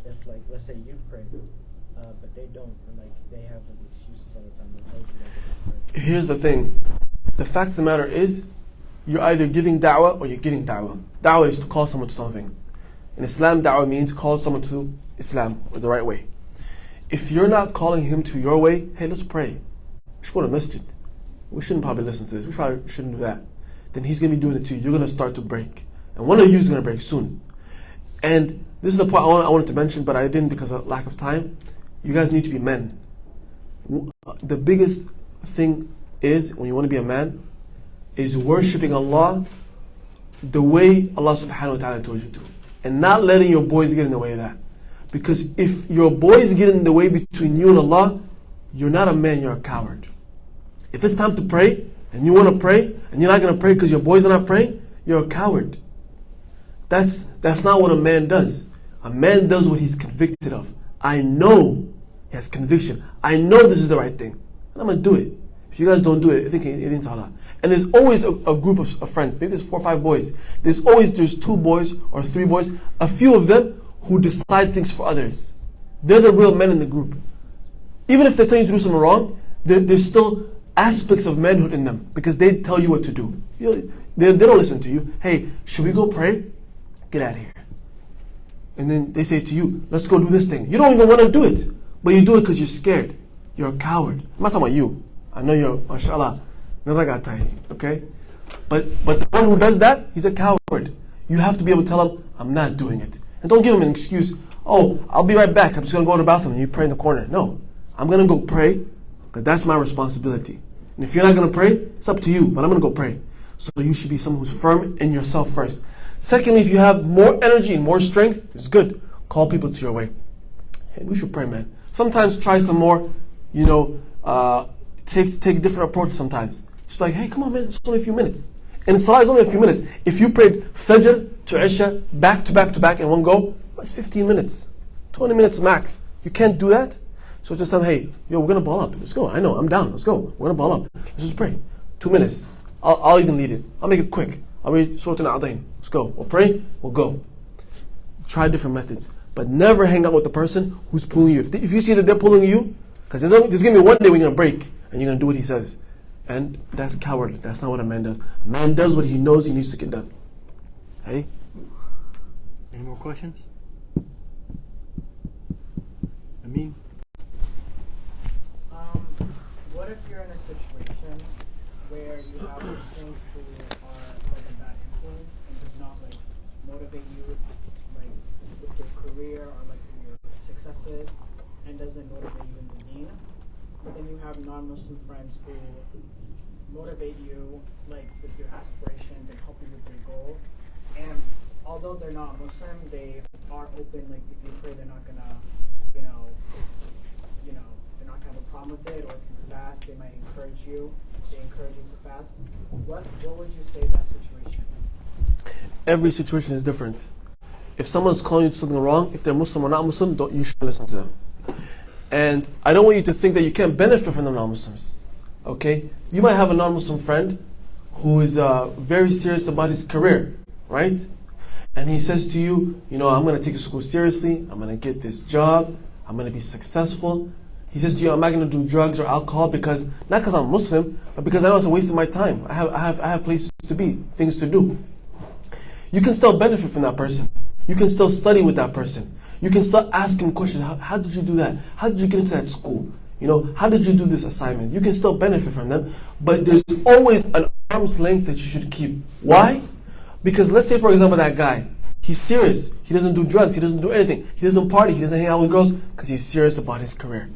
If, like, let's say you pray, but they don't, and like they have like excuses all the time. Like, how would you like get them to pray? Here's the thing. The fact of the matter is, you're either giving da'wah or you're getting da'wah. Da'wah is to call someone to something. In Islam, da'wah means call someone to Islam, or the right way. If you're not calling him to your way, hey, let's pray. We should go to masjid. We shouldn't probably listen to this. We probably shouldn't do that. Then he's going to be doing it to you. You're going to start to break. And one of you is going to break soon. And this is the point I wanted to mention, but I didn't because of lack of time. You guys need to be men. The biggest thing is, when you want to be a man, is worshipping Allah the way Allah subhanahu wa ta'ala told you to. And not letting your boys get in the way of that. Because if your boys get in the way between you and Allah, you're not a man, you're a coward. If it's time to pray, and you want to pray, and you're not going to pray because your boys are not praying, you're a coward. That's not what a man does. A man does what he's convicted of. I know he has conviction. I know this is the right thing. And I'm going to do it. If you guys don't do it, I think it ain't Allah. And there's always a group of friends. Maybe there's 4 or 5 boys. There's 2 boys or 3 boys. A few of them who decide things for others. They're the real men in the group. Even if they're telling you to do something wrong, there's still aspects of manhood in them, because they tell you what to do. They don't listen to you. Hey, should we go pray? Get out of here. And then they say to you, let's go do this thing. You don't even want to do it, but you do it because you're scared. You're a coward. I'm not talking about you. I know you're, mashallah, okay? But the one who does that, he's a coward. You have to be able to tell him, I'm not doing it. And don't give him an excuse. Oh, I'll be right back. I'm just going to go to the bathroom and you pray in the corner. No, I'm going to go pray because that's my responsibility. And if you're not going to pray, it's up to you, but I'm going to go pray. So you should be someone who's firm in yourself first. Secondly, if you have more energy and more strength, it's good. Call people to your way. Hey, we should pray, man. Sometimes try some more, take a different approach sometimes. Just like, hey, come on, man, it's only a few minutes. And Salah is only a few minutes. If you prayed Fajr to Isha, back to back to back in one go, it's 15 minutes. 20 minutes max. You can't do that? So just tell them, hey, we're going to ball up. Let's go. I know, I'm down. Let's go. We're going to ball up. Let's just pray. 2 minutes. I'll even lead it. I'll make it quick. I'll read Surah Al-Adain. Let's go. We'll pray. We'll go. Try different methods. But never hang out with the person who's pulling you. If you see that they're pulling you, because there's going to be one day we're going to break and you're going to do what he says. And that's cowardly. That's not what a man does. A man does what he knows he needs to get done. Hey? Any more questions? Amin? What if you're in a situation where you have Muslims who are like a bad influence and does not like motivate you like with your career or like your successes and doesn't motivate you in the deen. But then you have non-Muslim friends who motivate you like with your aspirations and help you with your goal. And although they're not Muslim, they are open. Like if you pray, they're not gonna, they're not gonna have a problem with it. Or if you fast, they might encourage you. They encourage you to fast. What would you say that situation? Every situation is different. If someone's calling you to something wrong, if they're Muslim or not Muslim, you should listen to them. And I don't want you to think that you can't benefit from the non-Muslims. Okay? You might have a non-Muslim friend who is very serious about his career, right? And he says to you, I'm going to take school seriously. I'm going to get this job. I'm going to be successful. He says to you, I'm not going to do drugs or alcohol not because I'm Muslim, but because I know it's a waste of my time. I have places to be, things to do. You can still benefit from that person. You can still study with that person. You can still ask him questions. How did you do that? How did you get into that school? How did you do this assignment? You can still benefit from them, but there's always an arm's length that you should keep. Why? Because let's say, for example, that guy, he's serious. He doesn't do drugs. He doesn't do anything. He doesn't party. He doesn't hang out with girls because he's serious about his career.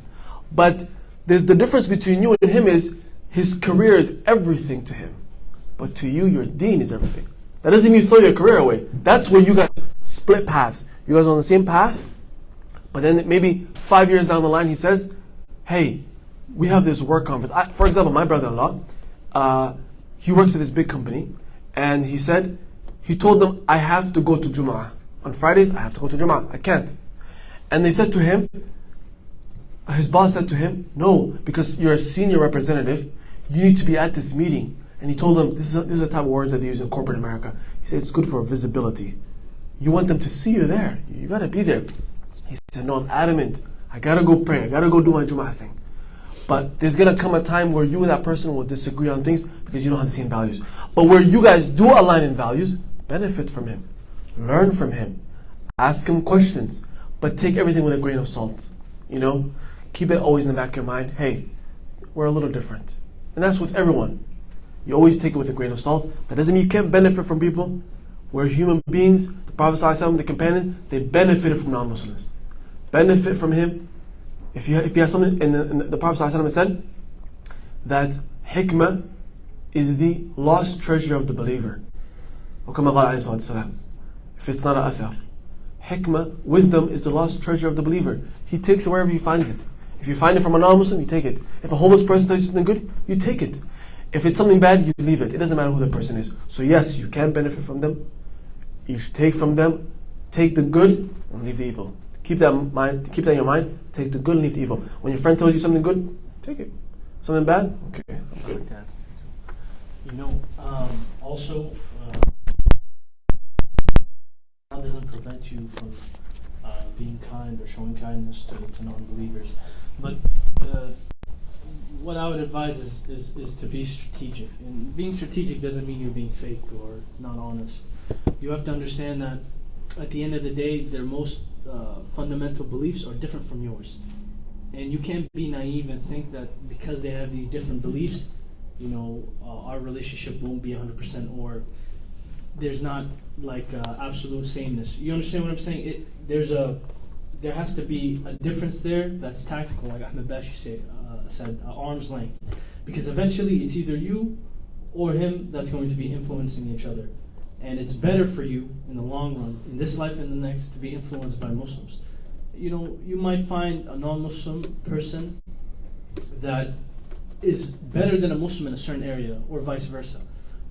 But there's the difference between you and him is his career is everything to him. But to you, your deen is everything. That doesn't mean you throw your career away. That's where you guys split paths. You guys are on the same path, but then maybe 5 years down the line, he says, hey, we have this work conference. For example, my brother-in-law, he works at this big company, and he told them, I have to go to Jum'ah. On Fridays, I have to go to Jum'ah. I can't. And they said to him, his boss said to him, no, because you're a senior representative, you need to be at this meeting. And he told them, this is the type of words that they use in corporate America. He said, it's good for visibility. You want them to see you there. You got to be there. He said, no, I'm adamant. I got to go pray. I got to go do my Jum'ah thing. But there's going to come a time where you and that person will disagree on things because you don't have the same values. But where you guys do align in values, benefit from him. Learn from him. Ask him questions. But take everything with a grain of salt. Keep it always in the back of your mind. Hey, we're a little different. And that's with everyone. You always take it with a grain of salt. That doesn't mean you can't benefit from people. We're human beings. The Prophet ﷺ, the companions, they benefited from non-Muslims. Benefit from him. If you have something, and the Prophet ﷺ said that hikmah is the lost treasure of the believer. If it's not an athar. Hikmah, wisdom, is the lost treasure of the believer. He takes it wherever he finds it. If you find it from a non-Muslim, you take it. If a homeless person tells you something good, you take it. If it's something bad, you leave it. It doesn't matter who the person is. So yes, you can benefit from them. You should take from them. Take the good and leave the evil. Keep that in your mind. Take the good and leave the evil. When your friend tells you something good, take it. Something bad, okay, I'm good. Also, that doesn't prevent you from being kind or showing kindness to non-believers. But what I would advise is to be strategic. And being strategic doesn't mean you're being fake or not honest. You have to understand that at the end of the day, their most fundamental beliefs are different from yours. And you can't be naive and think that because they have these different beliefs, our relationship won't be 100%, or there's not like absolute sameness. You understand what I'm saying? There has to be a difference there that's tactical, like Ahmed Bashe said, arm's length. Because eventually it's either you or him that's going to be influencing each other. And it's better for you in the long run, in this life and the next, to be influenced by Muslims. You might find a non-Muslim person that is better than a Muslim in a certain area, or vice versa.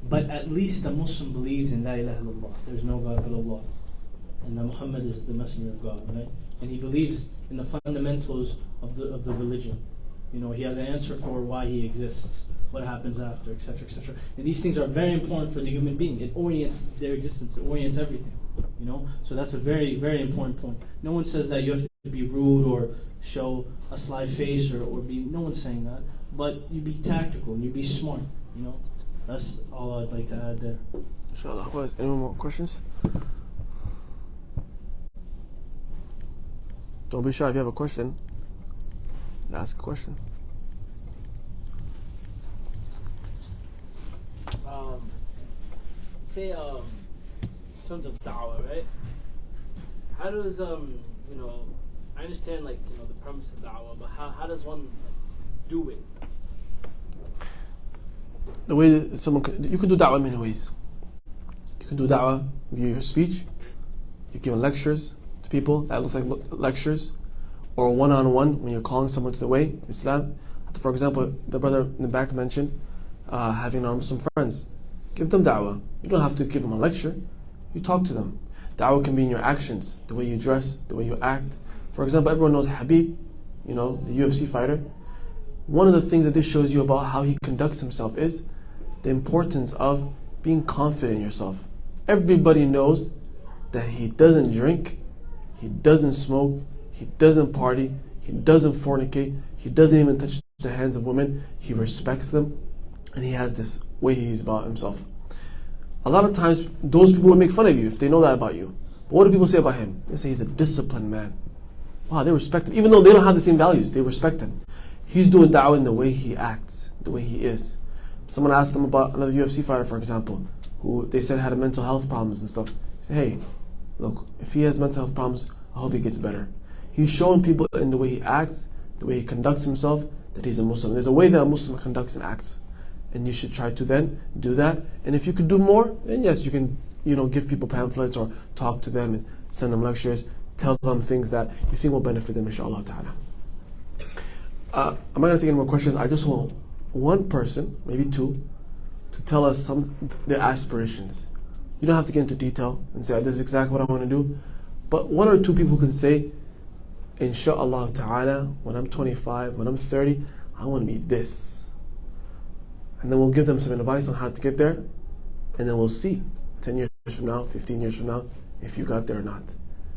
But at least the Muslim believes in La ilaha illallah. There's no God but Allah. And that Muhammad is the messenger of God, right? And he believes in the fundamentals of the religion. He has an answer for why he exists, what happens after, etc., etc. And these things are very important for the human being. It orients their existence. It orients everything. So that's a very, very important point. No one says that you have to be rude or show a sly face or be. No one's saying that. But you be tactical and you be smart. That's all I'd like to add there. Inshallah. Any more questions? Don't be shy if you have a question. Ask a question. say in terms of da'wah, right? How does you know, I understand like, you know, the premise of da'wah, but how does one like, do it? The way that you can do da'wah in many ways. You can do da'wah via your speech. You give lectures to people that looks like lectures, or one-on-one when you're calling someone to the way, Islam. For example, the brother in the back mentioned having some friends. Give them da'wah. You don't have to give them a lecture. You talk to them. Da'wah can be in your actions, the way you dress, the way you act. For example, everyone knows Habib, you know, the UFC fighter. One of the things that this shows you about how he conducts himself is the importance of being confident in yourself. Everybody knows that he doesn't drink, he doesn't smoke, he doesn't party, he doesn't fornicate, he doesn't even touch the hands of women. He respects them, and he has this way he's about himself. A lot of times, those people will make fun of you if they know that about you. But what do people say about him? They say he's a disciplined man. Wow, they respect him. Even though they don't have the same values, they respect him. He's doing da'wah in the way he acts, the way he is. Someone asked him about another UFC fighter, for example, who they said had mental health problems and stuff. He said, hey, look, if he has mental health problems, I hope he gets better. He's showing people in the way he acts, the way he conducts himself, that he's a Muslim. There's a way that a Muslim conducts and acts. And you should try to then do that. And if you could do more, then yes, you can, you know, give people pamphlets or talk to them and send them lectures, tell them things that you think will benefit them, inshallah ta'ala. I'm not going to take any more questions. I just want one person, maybe two, to tell us their aspirations. You don't have to get into detail and say, this is exactly what I want to do. But one or two people can say, inshallah ta'ala, when I'm 25, when I'm 30, I want to be this. And then we'll give them some advice on how to get there. And then we'll see 10 years from now, 15 years from now, if you got there or not.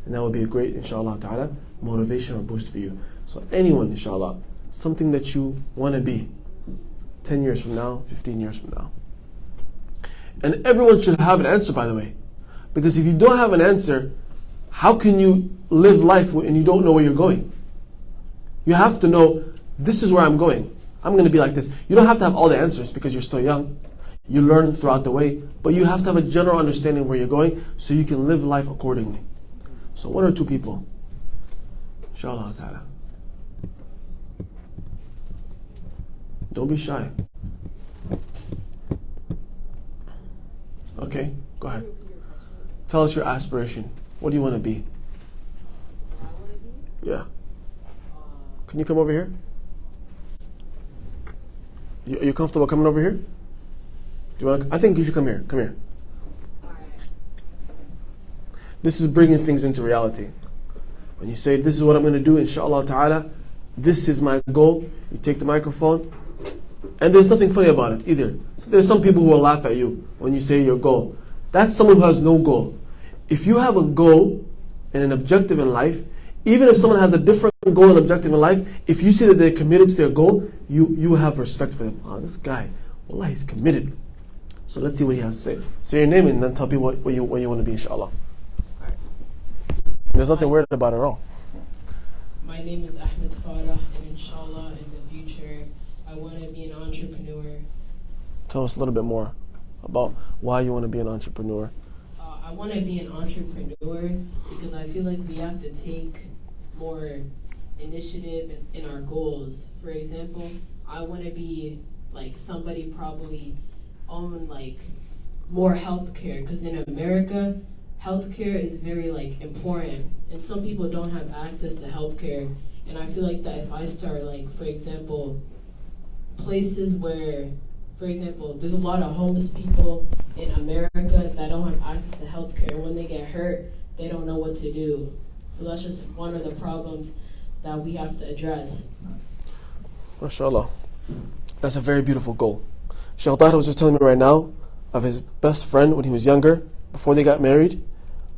And that will be a great, inshallah ta'ala, motivation or boost for you. So anyone, inshallah, something that you want to be 10 years from now, 15 years from now. And everyone should have an answer, by the way. Because if you don't have an answer, how can you live life and you don't know where you're going? You have to know, this is where I'm going. I'm going to be like this. You don't have to have all the answers because you're still young. You learn throughout the way. But you have to have a general understanding of where you're going so you can live life accordingly. So one or two people. Inshallah ta'ala. Don't be shy. Okay, go ahead. Tell us your aspiration. What do you want to be? Yeah. Can you come over here? Are you comfortable coming over here? Do you want to, I think you should come here. Come here. This is bringing things into reality. When you say, this is what I'm going to do, inshallah ta'ala, this is my goal, you take the microphone, and there's nothing funny about it either. So there's some people who will laugh at you when you say your goal. That's someone who has no goal. If you have a goal and an objective in life, even if someone has a different goal and objective in life, if you see that they're committed to their goal, you have respect for them. Oh, this guy, wallah, he's committed. So let's see what he has to say. Say your name and then tell people what you want to be, inshallah. There's nothing weird about it at all. My name is Ahmed Farah, and inshallah, in the future, I want to be an entrepreneur. Tell us a little bit more about why you want to be an entrepreneur. I want to be an entrepreneur because I feel like we have to take more initiative in our goals. For example, I want to be like somebody probably own like more healthcare, because in America, healthcare is very like important, and some people don't have access to healthcare. And I feel like that if I start like, for example, places where, for example, there's a lot of homeless people in America that don't have access to healthcare, and when they get hurt, they don't know what to do. So that's just one of the problems that we have to address. MashaAllah. That's a very beautiful goal. Shaykh Tahir was just telling me right now of his best friend when he was younger, before they got married,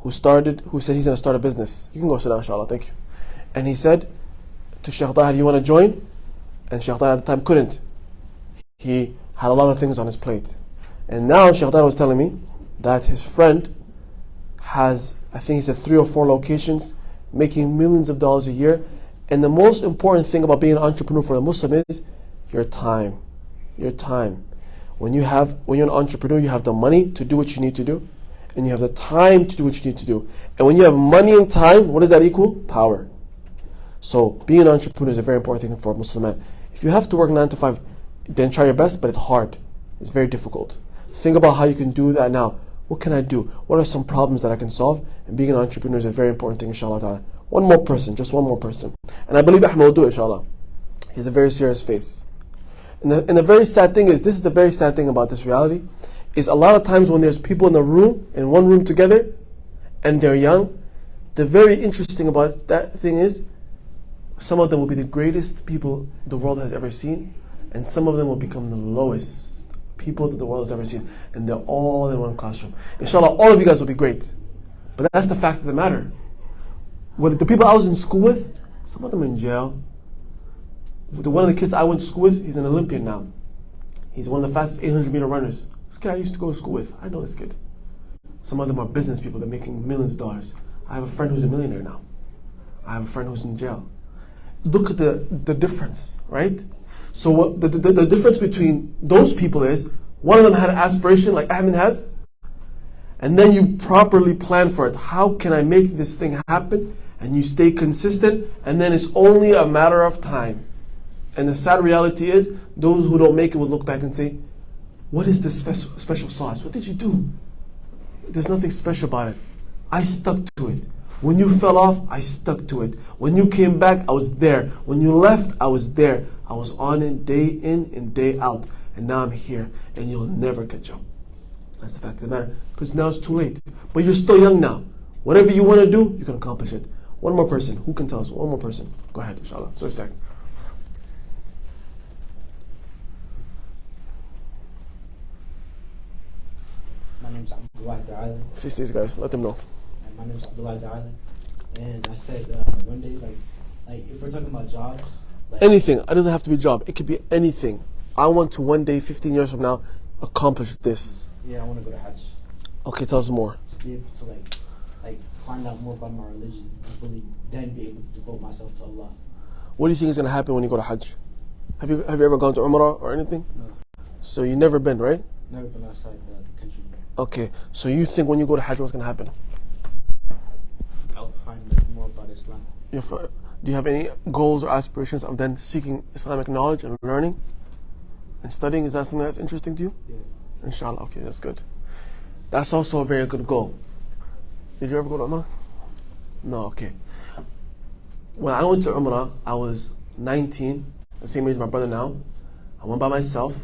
who said he's going to start a business. You can go sit down, inshallah, thank you. And he said to Shaykh Tahir, you want to join? And Shaykh Tahir at the time couldn't. He had a lot of things on his plate. And now Shaykh Tahir was telling me that his friend has, I think he said 3 or 4 locations, making millions of dollars a year. And the most important thing about being an entrepreneur for a Muslim is your time. Your time. When you're an entrepreneur, you have the money to do what you need to do, and you have the time to do what you need to do. And when you have money and time, what does that equal? Power. So being an entrepreneur is a very important thing for a Muslim man. If you have to work 9 to 5, then try your best, but it's hard. It's very difficult. Think about how you can do that now. What can I do? What are some problems that I can solve? And being an entrepreneur is a very important thing, inshallah ta'ala. One more person, just one more person. And I believe Ahmed will do it, inshallah. He has a very serious face. And the very sad thing is, this is the very sad thing about this reality, is a lot of times when there's people in one room together, and they're young, the very interesting about that thing is, some of them will be the greatest people the world has ever seen, and some of them will become the lowest people that the world has ever seen, and they're all in one classroom. Inshallah, all of you guys will be great. But that's the fact of the matter. With the people I was in school with, some of them are in jail. One of the kids I went to school with, he's an Olympian now. He's one of the fastest 800-meter runners. This kid I used to go to school with, I know this kid. Some of them are business people, they're making millions of dollars. I have a friend who's a millionaire now. I have a friend who's in jail. Look at the difference, right? So what the difference between those people is, one of them had an aspiration like Ahmed has, and then you properly plan for it. How can I make this thing happen? And you stay consistent, and then it's only a matter of time. And the sad reality is, those who don't make it will look back and say, what is this special sauce? What did you do? There's nothing special about it. I stuck to it. When you fell off, I stuck to it. When you came back, I was there. When you left, I was there. I was on it day in and day out. And now I'm here, and you'll never catch up. That's the fact of the matter. Because now it's too late. But you're still young now. Whatever you want to do, you can accomplish it. One more person. Who can tell us? One more person. Go ahead, inshallah. So stack. My name's Abdullah Da'ala. Face these guys. Let them know. My name's Abdullah Da'ala. And I said one day, like if we're talking about jobs, like Anything. It doesn't have to be a job. It could be anything. I want to one day, 15 years from now, accomplish this. yeah, I want to go to Hajj Okay, tell us more. to be able to like find out more about my religion and really then be able to devote myself to Allah. What do you think is going to happen when you go to Hajj? Have you ever gone to Umrah or anything? No, So you've never been, right? never been outside the country. Okay, so you think when you go to Hajj, what's going to happen? I'll find more about Islam. Do you have any goals or aspirations of then seeking Islamic knowledge and learning and studying? Is that something that's interesting to you? Yeah. Inshallah, okay, that's good. That's also a very good goal. Did you ever go to Umrah? No, okay. When I went to Umrah, I was 19, the same age as my brother now. I went by myself.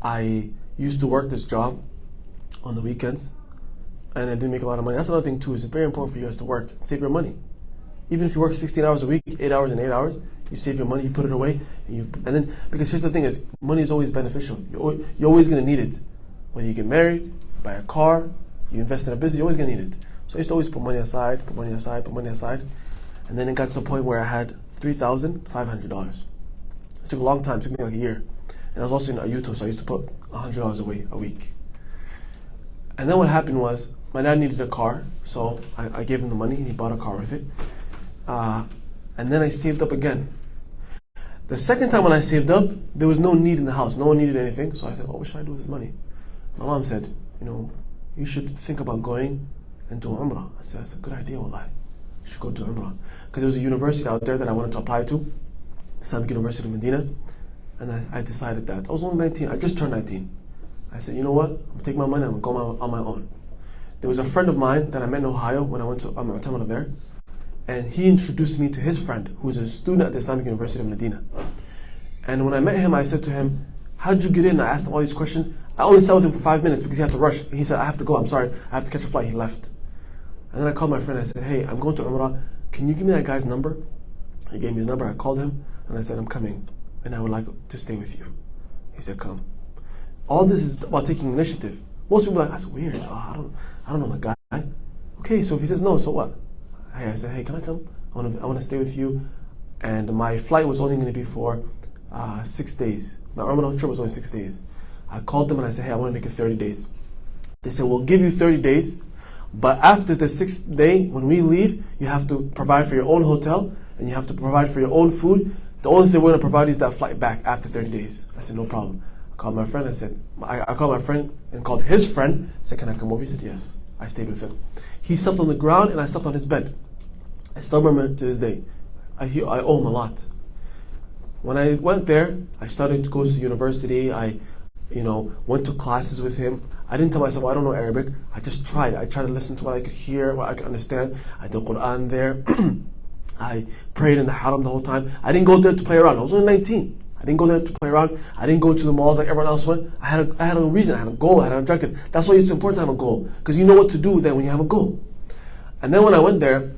I used to work this job on the weekends, and I didn't make a lot of money. That's another thing too, is it's very important for you guys to work, save your money. Even if you work 16 hours a week, 8 hours and 8 hours, you save your money, you put it away, and then, because here's the thing is, money is always beneficial. You're always going to need it. Whether you get married, buy a car, you invest in a business, you're always going to need it. So I used to always put money aside, put money aside, put money aside, and then it got to the point where I had $3,500. It took a long time, it took me like a year. And I was also in Ayuto, so I used to put $100 away a week. And then what happened was, my dad needed a car, so I gave him the money and he bought a car with it. And then I saved up again. The second time when I saved up, there was no need in the house. No one needed anything. So I said, what should I do with this money? My mom said, you should think about going and do Umrah. I said, that's a good idea, wallahi. You should go do Umrah. Because there was a university out there that I wanted to apply to, Islamic University of Medina. And I decided that. I was only 19. I just turned 19. I said, you know what? I'm going to take my money, I'm going to go on my own. There was a friend of mine that I met in Ohio when I went to Mu'tamar there. And he introduced me to his friend, who was a student at the Islamic University of Medina. And when I met him, I said to him, how'd you get in? I asked him all these questions. I only sat with him for 5 minutes because he had to rush. He said, I have to go, I'm sorry, I have to catch a flight. He left. And then I called my friend, I said, hey, I'm going to Umrah. Can you give me that guy's number? He gave me his number, I called him, and I said, I'm coming, and I would like to stay with you. He said, come. All this is about taking initiative. Most people are like, that's weird. Oh, I don't know the guy. Okay, so if he says no, so what? I said, hey, can I come? I want to stay with you. And my flight was only going to be for 6 days. My Ramadan trip was only 6 days. I called them and I said, hey, I want to make it 30 days. They said, we'll give you 30 days, but after the 6th day, when we leave, you have to provide for your own hotel and you have to provide for your own food. The only thing we're going to provide is that flight back after 30 days. I said, no problem. I called my friend. I called my friend and called his friend. Said, can I come over? He said, yes. I stayed with him. He slept on the ground and I slept on his bed. I still remember it to this day. I owe him a lot. When I went there, I started to go to university. I went to classes with him. I didn't tell myself, I don't know Arabic. I just tried. I tried to listen to what I could hear, what I could understand. I did Quran there. I prayed in the haram the whole time. I didn't go there to play around. I was only 19. I didn't go there to play around. I didn't go to the malls like everyone else went. I had a reason. I had a goal. I had an objective. That's why it's important to have a goal, because you know what to do then when you have a goal. And then when I went there,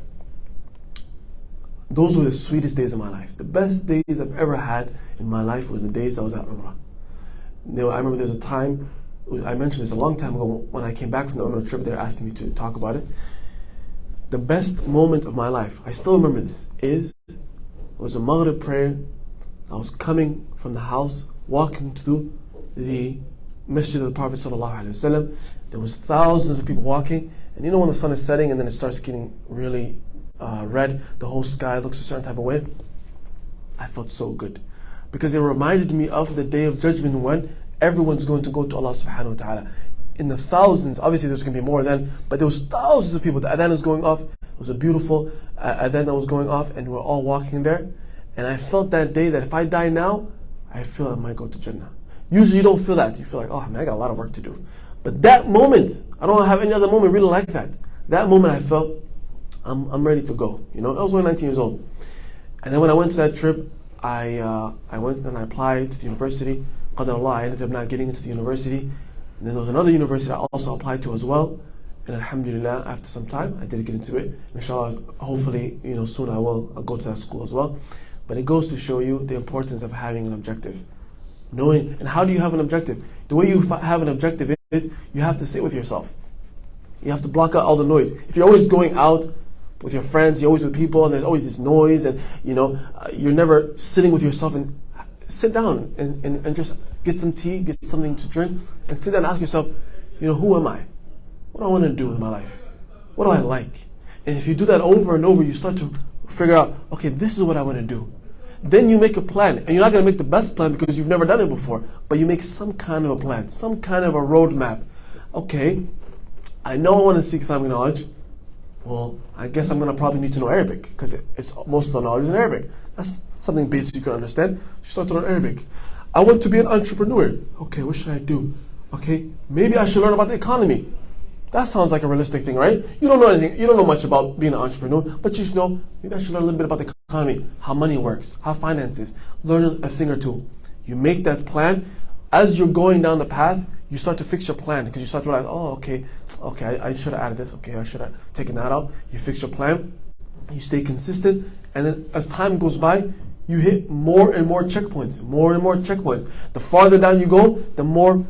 those were the sweetest days of my life. The best days I've ever had in my life was the days I was at Umrah. I remember there's a time, I mentioned this a long time ago, when I came back from the Umrah trip, they were asking me to talk about it. The best moment of my life, I still remember this, it was a Maghrib prayer. I was coming from the house, walking through the Masjid of the Prophet ﷺ. There was thousands of people walking, and you know when the sun is setting and then it starts getting really red, the whole sky looks a certain type of way. I felt so good, because it reminded me of the day of judgment when everyone's going to go to Allah subhanahu wa ta'ala. In the thousands, obviously there's going to be more then, but there was thousands of people. The adhan was going off. It was a beautiful adhan that was going off, and we were all walking there. And I felt that day that if I die now, I feel I might go to Jannah. Usually you don't feel that. You feel like, oh man, I got a lot of work to do. But that moment, I don't have any other moment really like that. That moment I felt, I'm ready to go. I was only 19 years old. And then when I went to that trip, I went and I applied to the university. Qadar I ended up not getting into the university. And then there was another university I also applied to as well. And alhamdulillah, after some time, I did get into it. Inshallah, hopefully, soon I'll go to that school as well. But it goes to show you the importance of having an objective. Knowing, and how do you have an objective? The way you have an objective is, you have to sit with yourself. You have to block out all the noise. If you're always going out with your friends, you're always with people, and there's always this noise, and you're never sitting with yourself, and sit down and just get some tea, get something to drink, and sit down and ask yourself, who am I? What do I want to do with my life? What do I like? And if you do that over and over, you start to figure out, okay, this is what I want to do. Then you make a plan, and you're not going to make the best plan because you've never done it before, but you make some kind of a plan, some kind of a roadmap. Okay, I know I want to seek Islamic knowledge. Well, I guess I'm going to probably need to know Arabic, because it's most of the knowledge is in Arabic. That's something basic you can understand. You start to learn Arabic. I want to be an entrepreneur. Okay, what should I do? Okay, maybe I should learn about the economy. That sounds like a realistic thing, right? You don't know anything. You don't know much about being an entrepreneur, but you should know, maybe I should learn a little bit about the economy, how money works, how finances. Learn a thing or two. You make that plan. As you're going down the path, you start to fix your plan, because you start to realize, oh, okay, I should have added this. Okay, I should have taken that out. You fix your plan. You stay consistent, and then as time goes by, you hit more and more checkpoints, more and more checkpoints. The farther down you go, the more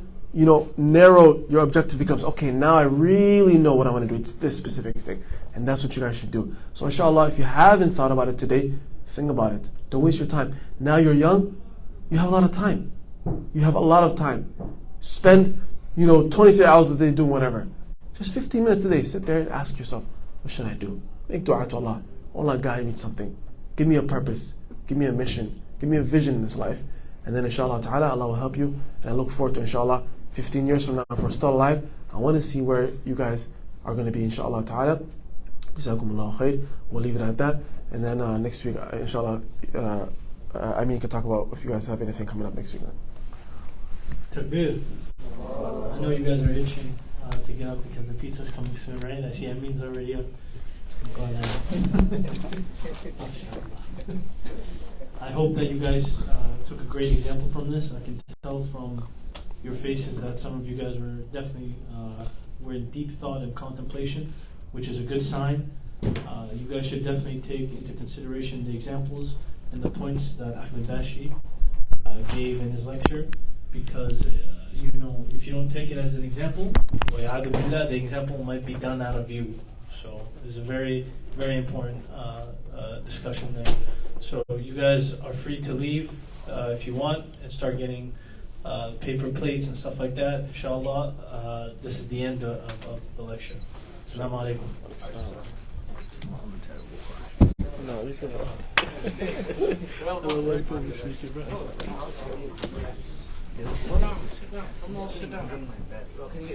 narrow your objective becomes. Okay, now I really know what I want to do. It's this specific thing. And that's what you guys should do. So inshallah, if you haven't thought about it today, think about it. Don't waste your time. Now you're young, you have a lot of time. You have a lot of time. Spend, 23 hours a day doing whatever. Just 15 minutes a day. Sit there and ask yourself, what should I do? Make dua to Allah. Allah, guide me to something. Give me a purpose. Give me a mission. Give me a vision in this life. And then inshallah ta'ala, Allah will help you. And I look forward to inshallah 15 years from now, if we're still alive, I want to see where you guys are going to be, inshallah ta'ala. Jazakumullahu khair. We'll leave it at that. And then next week, inshallah, I can talk about if you guys have anything coming up next week. Takbir. I know you guys are itching to get up because the pizza's coming soon, right? I see Amin's already up. I hope that you guys took a great example from this. I can tell from your faces that some of you guys were definitely were in deep thought and contemplation, which is a good sign. You guys should definitely take into consideration the examples and the points that Ahmed Bashe gave in his lecture, because if you don't take it as an example, the example might be done out of you. So it's a very, very important discussion there. So you guys are free to leave if you want and start getting paper plates and stuff like that. Inshallah, this is the end of the lecture. Assalamu alaikum. No, you can. Sit down. Sit down. Come on, sit down. Bro, can you